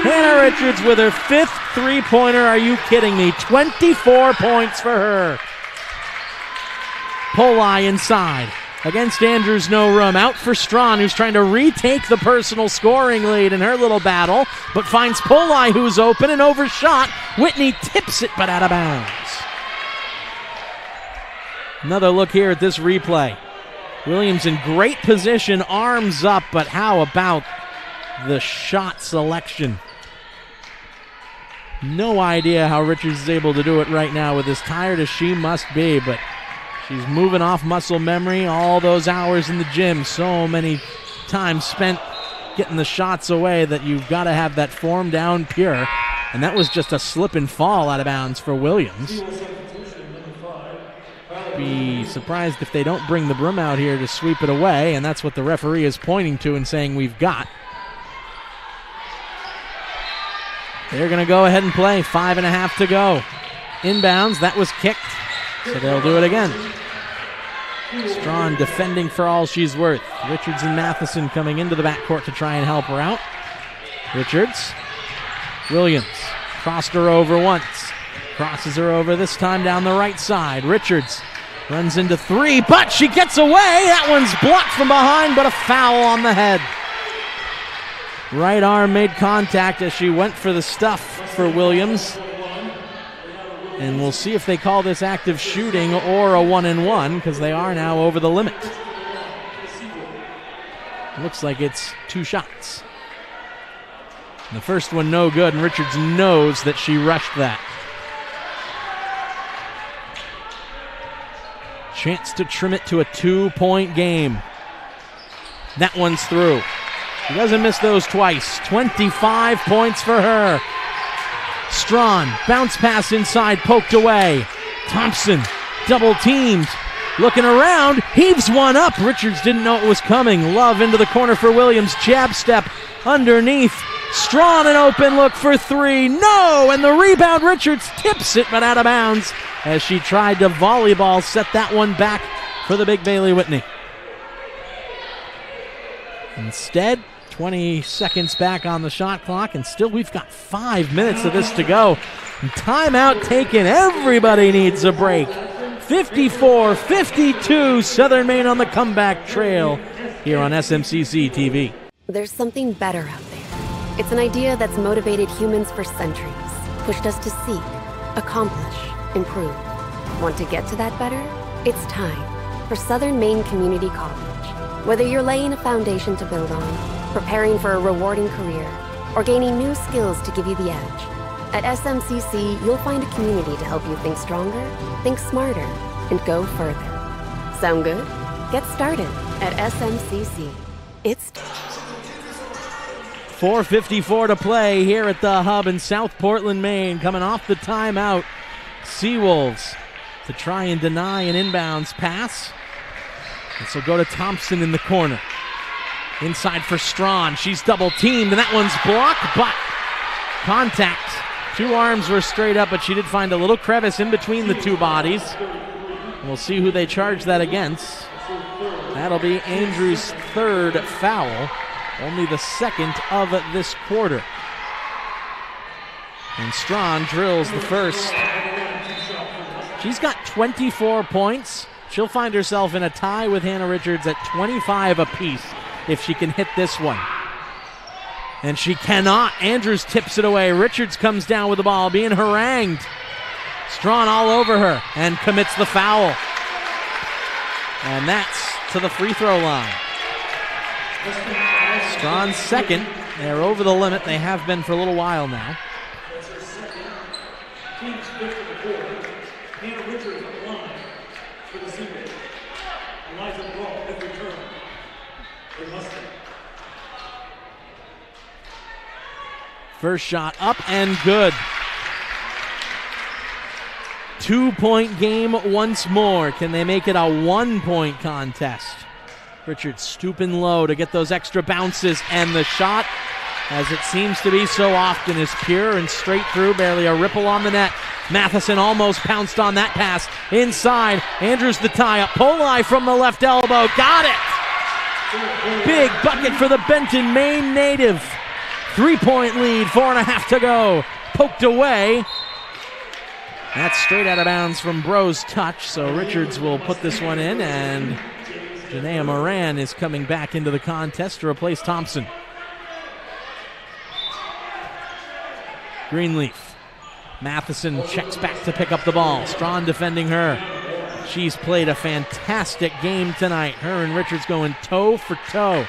Hannah Richards with her 5th three-pointer. Are you kidding me? 24 points for her. Poli inside. Against Andrews, no room. Out for Strawn, who's trying to retake the personal scoring lead in her little battle, but finds Poli, who's open and overshot. Whitney tips it, but out of bounds. Another look here at this replay. Williams in great position, arms up, but how about the shot selection? No idea how Richards is able to do it right now with as tired as she must be, but she's moving off muscle memory, all those hours in the gym, so many times spent getting the shots away that you've got to have that form down pure, and that was just a slip and fall out of bounds for Williams. Be surprised if they don't bring the broom out here to sweep it away, and that's what the referee is pointing to and saying we've got. They're going to go ahead and play. 5.5 to go. Inbounds, that was kicked, so they'll do it again. Strawn defending for all she's worth. Richards and Matheson coming into the backcourt to try and help her out. Richards. Williams crossed her over once. Crosses her over this time down the right side. Richards runs into 3, but she gets away. That one's blocked from behind, but a foul on the head. Right arm made contact as she went for the stuff for Williams. And we'll see if they call this active shooting or a 1-and-1, because they are now over the limit. Looks like it's 2 shots. And the first one no good, and Richards knows that she rushed that. Chance to trim it to a 2-point game. That one's through. She doesn't miss those twice. 25 points for her. Strawn, bounce pass inside, poked away. Thompson, double teamed. Looking around, heaves one up. Richards didn't know it was coming. Love into the corner for Williams. Jab step underneath. Strawn, an open look for 3. No! And the rebound, Richards tips it, but out of bounds as she tried to volleyball set that one back for the big Bailey Whitney. Instead, 20 seconds back on the shot clock, and still we've got 5 minutes of this to go. And timeout taken. Everybody needs a break. 54-52, Southern Maine on the comeback trail here on SMCC TV. There's something better out there. It's an idea that's motivated humans for centuries, pushed us to seek, accomplish, improve. Want to get to that better? It's time for Southern Maine Community College. Whether you're laying a foundation to build on, preparing for a rewarding career, or gaining new skills to give you the edge, at SMCC, you'll find a community to help you think stronger, think smarter, and go further. Sound good? Get started at SMCC. It's 4:54 to play here at the Hub in South Portland, Maine. Coming off the timeout, Seawolves to try and deny an inbounds pass. This will go to Thompson in the corner. Inside for Strawn. She's double teamed, and that one's blocked, but contact. 2 arms were straight up, but she did find a little crevice in between the 2 bodies. We'll see who they charge that against. That'll be Andrews' 3rd foul, only the 2nd of this quarter. And Strawn drills the first. She's got 24 points. She'll find herself in a tie with Hannah Richards at 25 apiece if she can hit this one. And she cannot. Andrews tips it away. Richards comes down with the ball, being harangued. Strawn all over her and commits the foul. And that's to the free throw line. Strawn's 2nd. They're over the limit. They have been for a little while now. First shot up and good. 2-point game once more. Can they make it a 1-point contest? Richards stooping low to get those extra bounces, and the shot, as it seems to be so often, is pure and straight through, barely a ripple on the net. Matheson almost pounced on that pass. Inside, Andrews the tie-up. Poli from the left elbow. Got it! Big bucket for the Benton, Maine native. 3-point lead, 4.5 to go. Poked away. That's straight out of bounds from Bro's touch, so Richards will put this one in, and Janaea Moran is coming back into the contest to replace Thompson. Greenleaf. Matheson checks back to pick up the ball. Strawn defending her. She's played a fantastic game tonight. Her and Richards going toe for toe.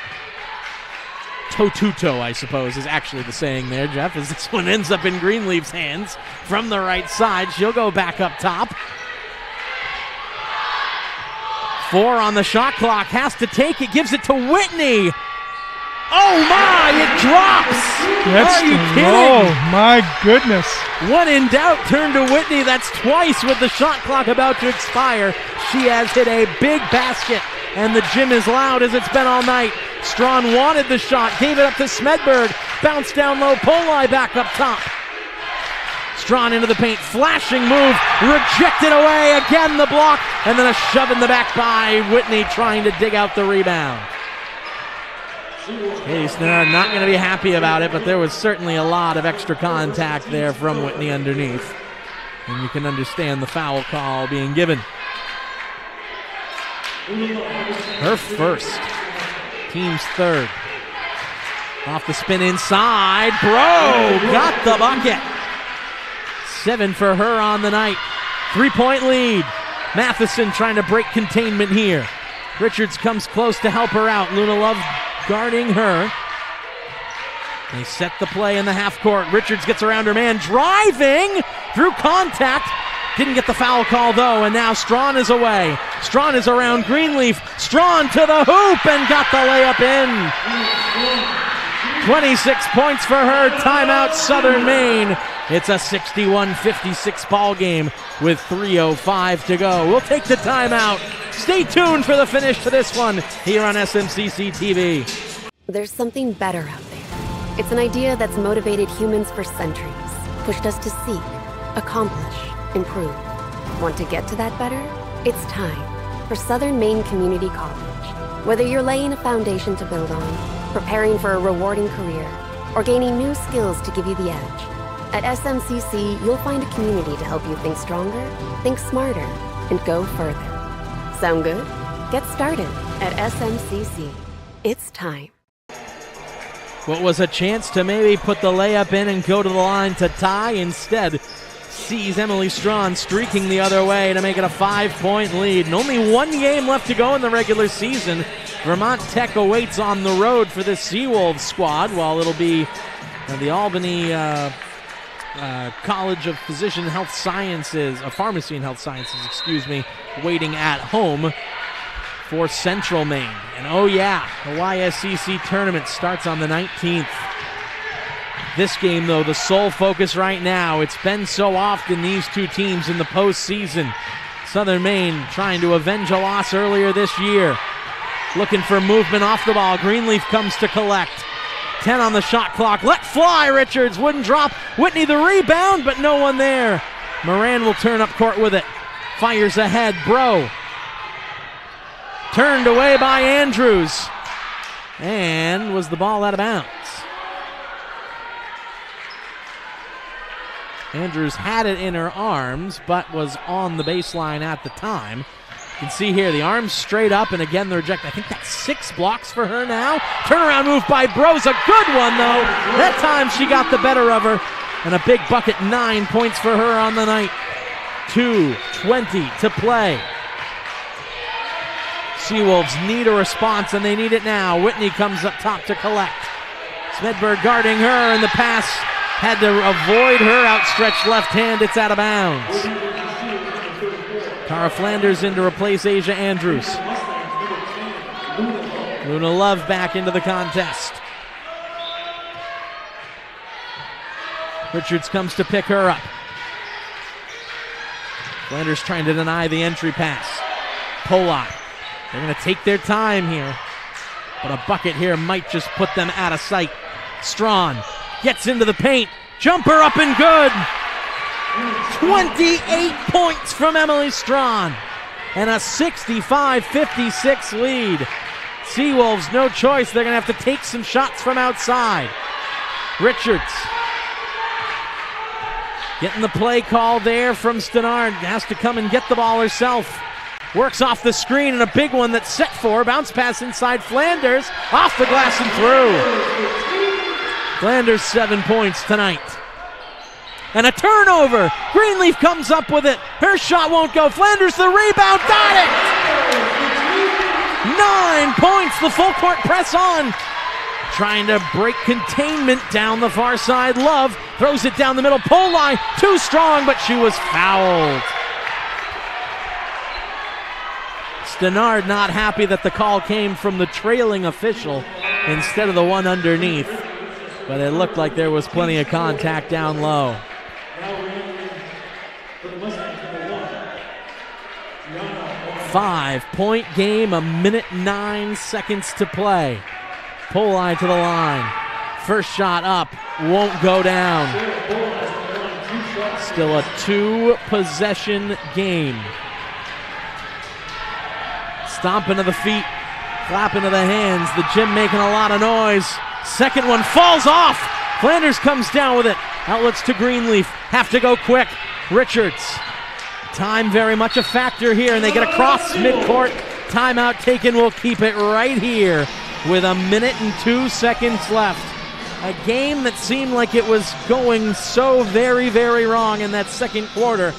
Toe-to-toe, I suppose, is actually the saying there, Jeff, as this one ends up in Greenleaf's hands from the right side. She'll go back up top. 4 on the shot clock, has to take it, gives it to Whitney. Oh my, it drops! Are you kidding? Oh my goodness. When in doubt, turn to Whitney. That's twice with the shot clock about to expire. She has hit a big basket, and the gym is loud as it's been all night. Strawn wanted the shot, gave it up to Smedberg. Bounce down low, Poli back up top. Strawn into the paint, flashing move, rejected away, again the block, and then a shove in the back by Whitney trying to dig out the rebound. They're not going to be happy about it, but there was certainly a lot of extra contact there from Whitney underneath. And you can understand the foul call being given. Her first. Team's 3rd. Off the spin inside. Bro got the bucket. 7 for her on the night. 3-point lead. Matheson trying to break containment here. Richards comes close to help her out. Luna Love guarding her. They set the play in the half court. Richards gets around her man, driving through contact. Didn't get the foul call though, and now Strawn is away. Strawn is around Greenleaf. Strawn to the hoop and got the layup in. 26 points for her. Timeout, Southern Maine. It's a 61-56 ball game with 3:05 to go. We'll take the timeout. Stay tuned for the finish to this one here on SMCC TV. There's something better out there. It's an idea that's motivated humans for centuries, pushed us to seek, accomplish, improve. Want to get to that better? It's time for Southern Maine Community College. Whether you're laying a foundation to build on, preparing for a rewarding career, or gaining new skills to give you the edge, at SMCC, you'll find a community to help you think stronger, think smarter, and go further. Sound good? Get started at SMCC. It's time. What was a chance to maybe put the layup in and go to the line to tie, instead sees Emily Strawn streaking the other way to make it a 5-point lead. And only one game left to go in the regular season. Vermont Tech awaits on the road for this Seawolves squad, while it'll be the Albany College of Physician and Health Sciences, Pharmacy and Health Sciences, waiting at home for Central Maine. And oh yeah, the YSCC tournament starts on the 19th. This game, though, the sole focus right now. It's been so often these two teams in the postseason. Southern Maine trying to avenge a loss earlier this year. Looking for movement off the ball. Greenleaf comes to collect. 10 on the shot clock. Let fly, Richards. Wouldn't drop. Whitney the rebound, but no one there. Moran will turn up court with it. Fires ahead. Bro. Turned away by Andrews. And was the ball out of bounds? Andrews had it in her arms, but was on the baseline at the time. You can see here the arms straight up, and again the reject. I think that's 6 blocks for her now. Turnaround move by Bros. A good one, though. That time she got the better of her. And a big bucket, 9 points for her on the night. 2:20 to play. Seawolves need a response, and they need it now. Whitney comes up top to collect. Smedberg guarding her, and the pass had to avoid her outstretched left hand. It's out of bounds. Tara Flanders in to replace Asia Andrews. Luna Love back into the contest. Richards comes to pick her up. Flanders trying to deny the entry pass. Polak. They're going to take their time here, but a bucket here might just put them out of sight. Strawn gets into the paint. Jumper up and good. 28 points from Emily Strawn and a 65-56 lead. Seawolves, no choice. They're going to have to take some shots from outside. Richards getting the play call there from Stenard. Has to come and get the ball herself. Works off the screen, and a big one that's set for. Bounce pass inside Flanders. Off the glass and through. Flanders 7 points tonight. And a turnover. Greenleaf comes up with it. Her shot won't go. Flanders the rebound. Got it! 9 points. The full court press on. Trying to break containment down the far side. Love throws it down the middle. Pole line. Too strong, but she was fouled. Stenard not happy that the call came from the trailing official instead of the one underneath. But it looked like there was plenty of contact down low. 5-point game, 1:09 to play. Polai to the line. First shot up, won't go down. Still a 2-possession game. Stomping to the feet, clapping to the hands. The gym making a lot of noise. Second one falls off. Flanders comes down with it. Outlets to Greenleaf. Have to go quick. Richards. Time very much a factor here, and they get across midcourt. Timeout taken. Will keep it right here with 1:02 left. A game that seemed like it was going so very, very wrong in that second quarter.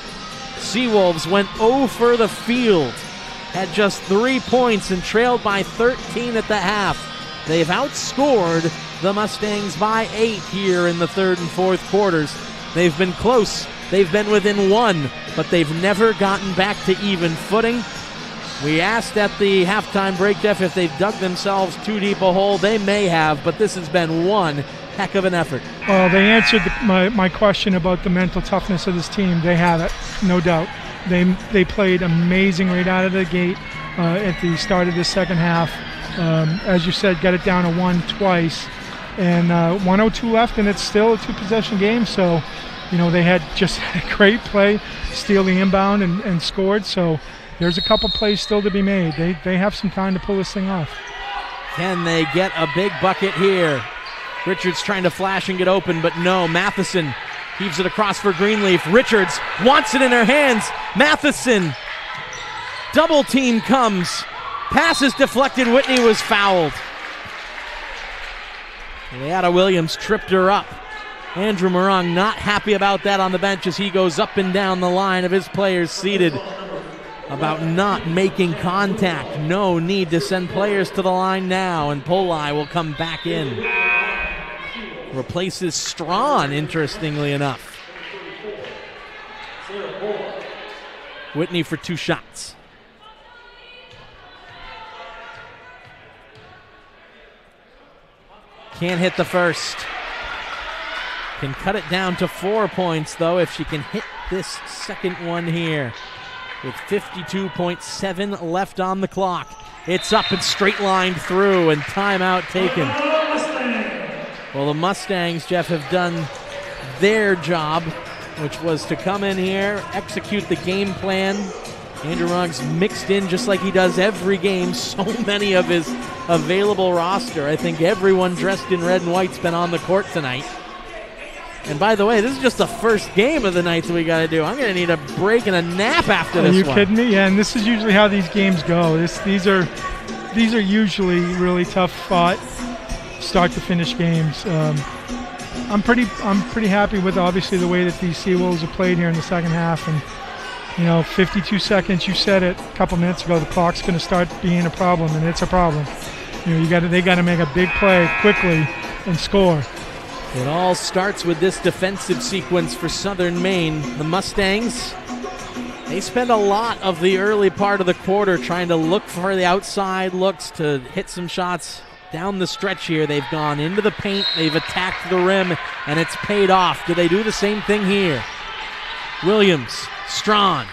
Seawolves went 0 for the field. Had just 3 points and trailed by 13 at the half. They've outscored the Mustangs by 8 here in the third and fourth quarters. They've been close. They've been within 1, but they've never gotten back to even footing. We asked at the halftime break, Jeff, if they've dug themselves too deep a hole. They may have, but this has been one heck of an effort. Well, they answered my question about the mental toughness of this team. They have it, no doubt. They played amazing right out of the gate at the start of the second half. As you said, got it down to 1 twice, and 1:02 left, and it's still a 2-possession game. So, they had just a great play, steal the inbound, and scored. So there's a couple plays still to be made. They have some time to pull this thing off. Can they get a big bucket here? Richards trying to flash and get open, but no. Matheson heaves it across for Greenleaf. Richards wants it in her hands. Matheson, double team comes. Pass is deflected. Whitney was fouled. Leata Williams tripped her up. Andrew Morong not happy about that on the bench as he goes up and down the line of his players seated about not making contact. No need to send players to the line now, and Polai will come back in. Replaces Strawn, interestingly enough. Whitney for 2 shots. Can't hit the first. Can cut it down to 4 points, though, if she can hit this second one here. With 52.7 left on the clock. It's up and straight lined through, and timeout taken. Well, the Mustangs, Jeff, have done their job, which was to come in here, execute the game plan. Andrew Ruggs mixed in just like he does every game, so many of his available roster. I think everyone dressed in red and white's been on the court tonight. And by the way, this is just the first game of the night that we got to do. I'm going to need a break and a nap after this one. Are you kidding me? Yeah, and this is usually how these games go. These are usually really tough fought start to finish games. I'm pretty happy with obviously the way that these Seawolves have played here in the second half, and 52 seconds. You said it a couple minutes ago. The clock's going to start being a problem, and it's a problem. They got to make a big play quickly and score. It all starts with this defensive sequence for Southern Maine. The Mustangs, they spend a lot of the early part of the quarter trying to look for the outside looks to hit some shots. Down the stretch here, they've gone into the paint, they've attacked the rim, and it's paid off. Do they do the same thing here? Williams, Strawn,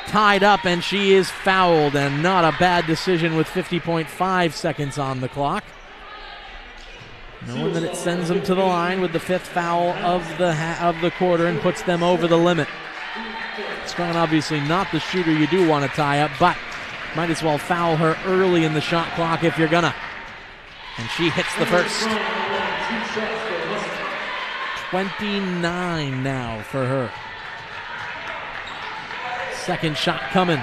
tied up, and she is fouled, and not a bad decision with 50.5 seconds on the clock. Knowing that it sends them to the line with the 5th foul of the quarter and puts them over the limit. Strawn obviously not the shooter you do want to tie up, but might as well foul her early in the shot clock if you're gonna. And she hits the first. 29 now for her. Second shot coming.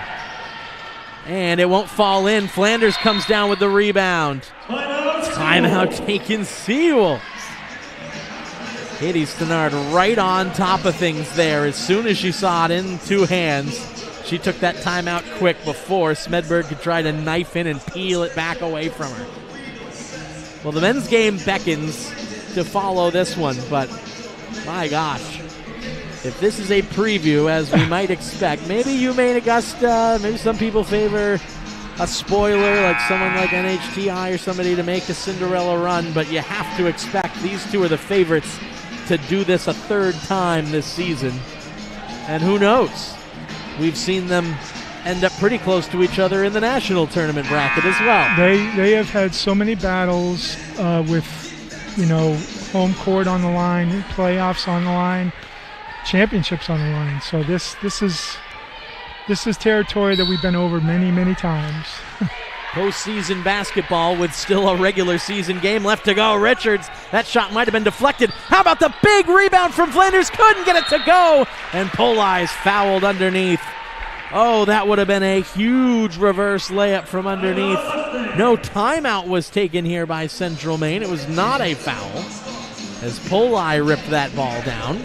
And it won't fall in. Flanders comes down with the rebound. Timeout taken, Seawolves. Katie Stenard right on top of things there. As soon as she saw it in 2 hands, she took that timeout quick before Smedberg could try to knife in and peel it back away from her. Well, the men's game beckons to follow this one, but my gosh, if this is a preview, as we might expect, maybe Maine Augusta, maybe some people favor a spoiler like someone like NHTI or somebody to make a Cinderella run, but you have to expect these two are the favorites to do this a 3rd time this season. And who knows? We've seen them end up pretty close to each other in the national tournament bracket as well. They have had so many battles with, home court on the line, playoffs on the line, championships on the line. So this is territory that we've been over many, many times. Postseason basketball with still a regular season game left to go. Richards, that shot might have been deflected. How about the big rebound from Flanders? Couldn't get it to go. And Polai is fouled underneath. Oh, that would have been a huge reverse layup from underneath. No timeout was taken here by Central Maine. It was not a foul as Polai ripped that ball down.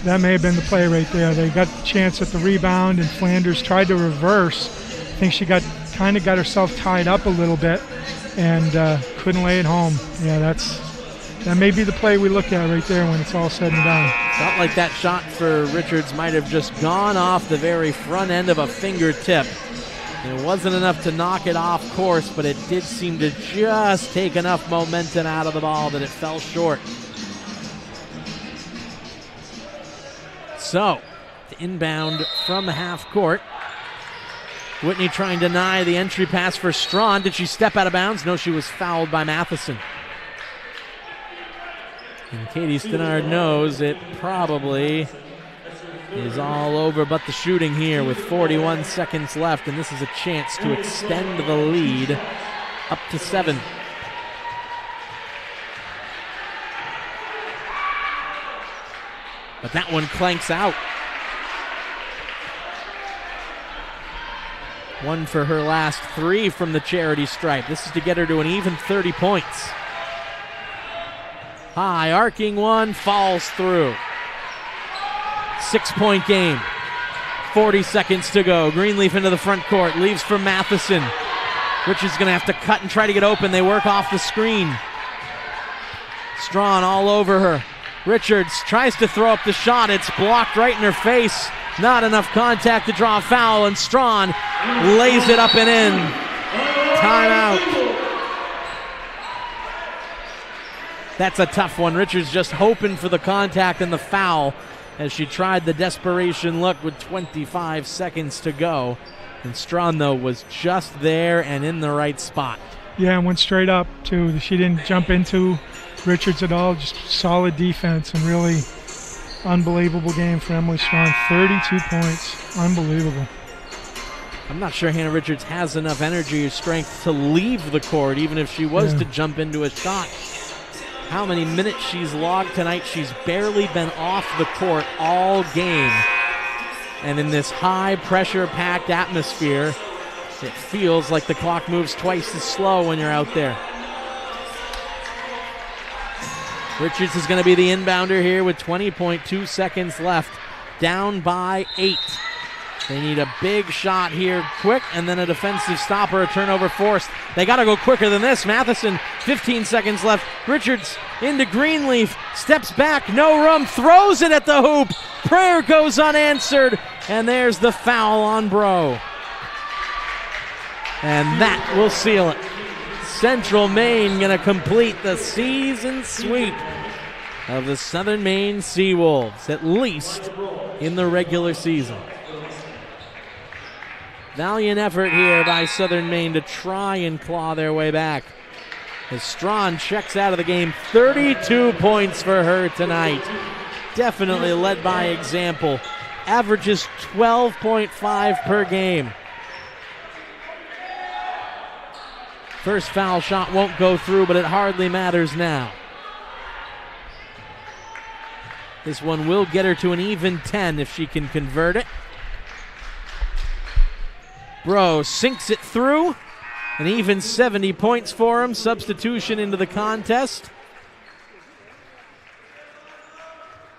That may have been the play right there. They got the chance at the rebound, and Flanders tried to reverse. I think she kind of got herself tied up a little bit, and couldn't lay it home. Yeah, that may be the play we look at right there when it's all said and done. Felt like that shot for Richards might have just gone off the very front end of a fingertip. It wasn't enough to knock it off course, but it did seem to just take enough momentum out of the ball that it fell short. So, the inbound from half court. Whitney trying to deny the entry pass for Strawn. Did she step out of bounds? No, she was fouled by Matheson. And Katie Stenard knows it probably is all over but the shooting here with 41 seconds left, and this is a chance to extend the lead up to 7. But that one clanks out. One for her last 3 from the charity stripe. This is to get her to an even 30 points. High arcing one, falls through. 6-point game. 40 seconds to go. Greenleaf into the front court. Leaves for Matheson. Richards going to have to cut and try to get open. They work off the screen. Strawn all over her. Richards tries to throw up the shot. It's blocked right in her face. Not enough contact to draw a foul, and Strawn lays it up and in. Timeout. That's a tough one. Richards just hoping for the contact and the foul as she tried the desperation look with 25 seconds to go. And Strawn, though, was just there and in the right spot. Yeah, and went straight up, too. She didn't jump into Richards at all. Just solid defense and really unbelievable game for Emily Strawn. 32 points. Unbelievable. I'm not sure Hannah Richards has enough energy or strength to leave the court, even if she was to jump into a shot. How many minutes she's logged tonight. She's barely been off the court all game. And in this high-pressure, packed atmosphere, it feels like the clock moves twice as slow when you're out there. Richards is going to be the inbounder here with 20.2 seconds left. Down by 8. They need a big shot here quick, and then a defensive stopper, a turnover forced. They got to go quicker than this. Matheson, 15 seconds left. Richards into Greenleaf, steps back, no room, throws it at the hoop. Prayer goes unanswered, and there's the foul on Bro. And that will seal it. Central Maine going to complete the season sweep of the Southern Maine Seawolves, at least in the regular season. Valiant effort here by Southern Maine to try and claw their way back. As Strawn checks out of the game, 32 points for her tonight. Definitely led by example. Averages 12.5 per game. First foul shot won't go through, but it hardly matters now. This one will get her to an even 10 if she can convert it. Bro sinks it through. An even 70 points for him. Substitution into the contest.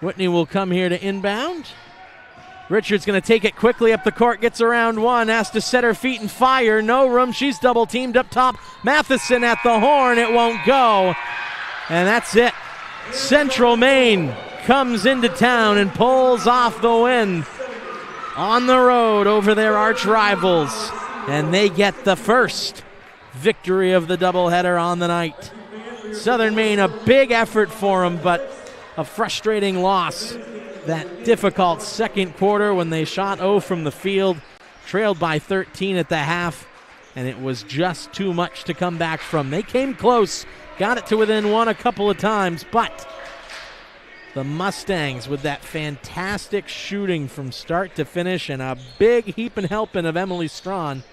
Whitney will come here to inbound. Richards going to take it quickly up the court, gets around one, has to set her feet and fire. No room, she's double teamed up top. Matheson at the horn, it won't go. And that's it. Central Maine comes into town and pulls off the win on the road over their arch rivals. And they get the first victory of the doubleheader on the night. Southern Maine, a big effort for them, but a frustrating loss. That difficult second quarter when they shot 0 from the field, trailed by 13 at the half, and it was just too much to come back from. They came close, got it to within 1 a couple of times, but the Mustangs, with that fantastic shooting from start to finish and a big heaping helping of Emily Strawn,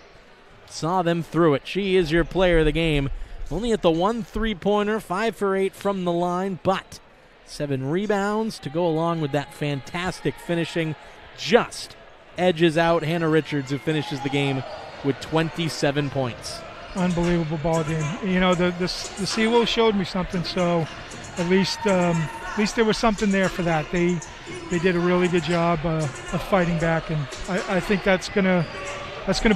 saw them through it. She is your player of the game. Only at the 1 3-pointer, 5 for 8 from the line, but 7 rebounds to go along with that fantastic finishing. Just edges out Hannah Richards, who finishes the game with 27 points. Unbelievable ball game. You know, the Seawolves showed me something, so at least there was something there for that. They did a really good job of fighting back, and I think that's gonna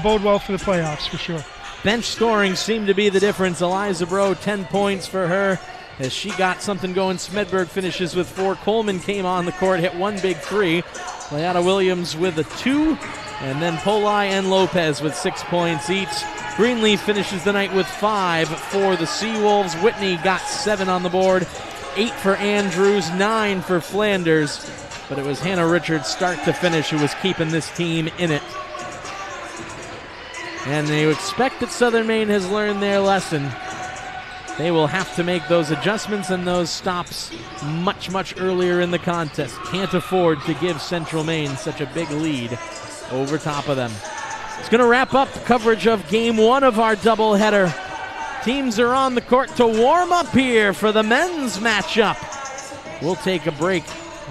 bode well for the playoffs for sure. Bench scoring seemed to be the difference. Eliza Bro, 10 points for her as she got something going. Smedberg finishes with 4. Coleman came on the court, hit 1 big 3. Leata Williams with a 2. And then Polai and Lopez with 6 points each. Greenleaf finishes the night with 5 for the Seawolves. Whitney got 7 on the board. 8 for Andrews, 9 for Flanders. But it was Hannah Richards start to finish who was keeping this team in it. And you expect that Southern Maine has learned their lesson. They will have to make those adjustments and those stops much, much earlier in the contest. Can't afford to give Central Maine such a big lead over top of them. It's going to wrap up coverage of Game 1 of our doubleheader. Teams are on the court to warm up here for the men's matchup. We'll take a break.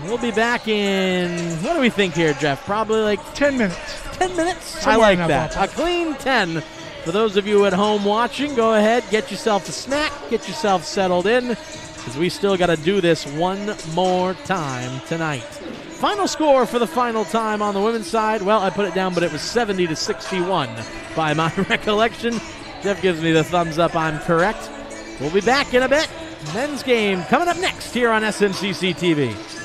We'll be back in, what do we think here, Jeff? Probably like 10 minutes. 10 minutes? Somewhere I like in that. A clean 10. For those of you at home watching, go ahead, get yourself a snack, get yourself settled in, because we still got to do this one more time tonight. Final score for the final time on the women's side, well, I put it down, but it was 70-61 by my recollection. Jeff gives me the thumbs up, I'm correct. We'll be back in a bit. Men's game coming up next here on SMCC TV.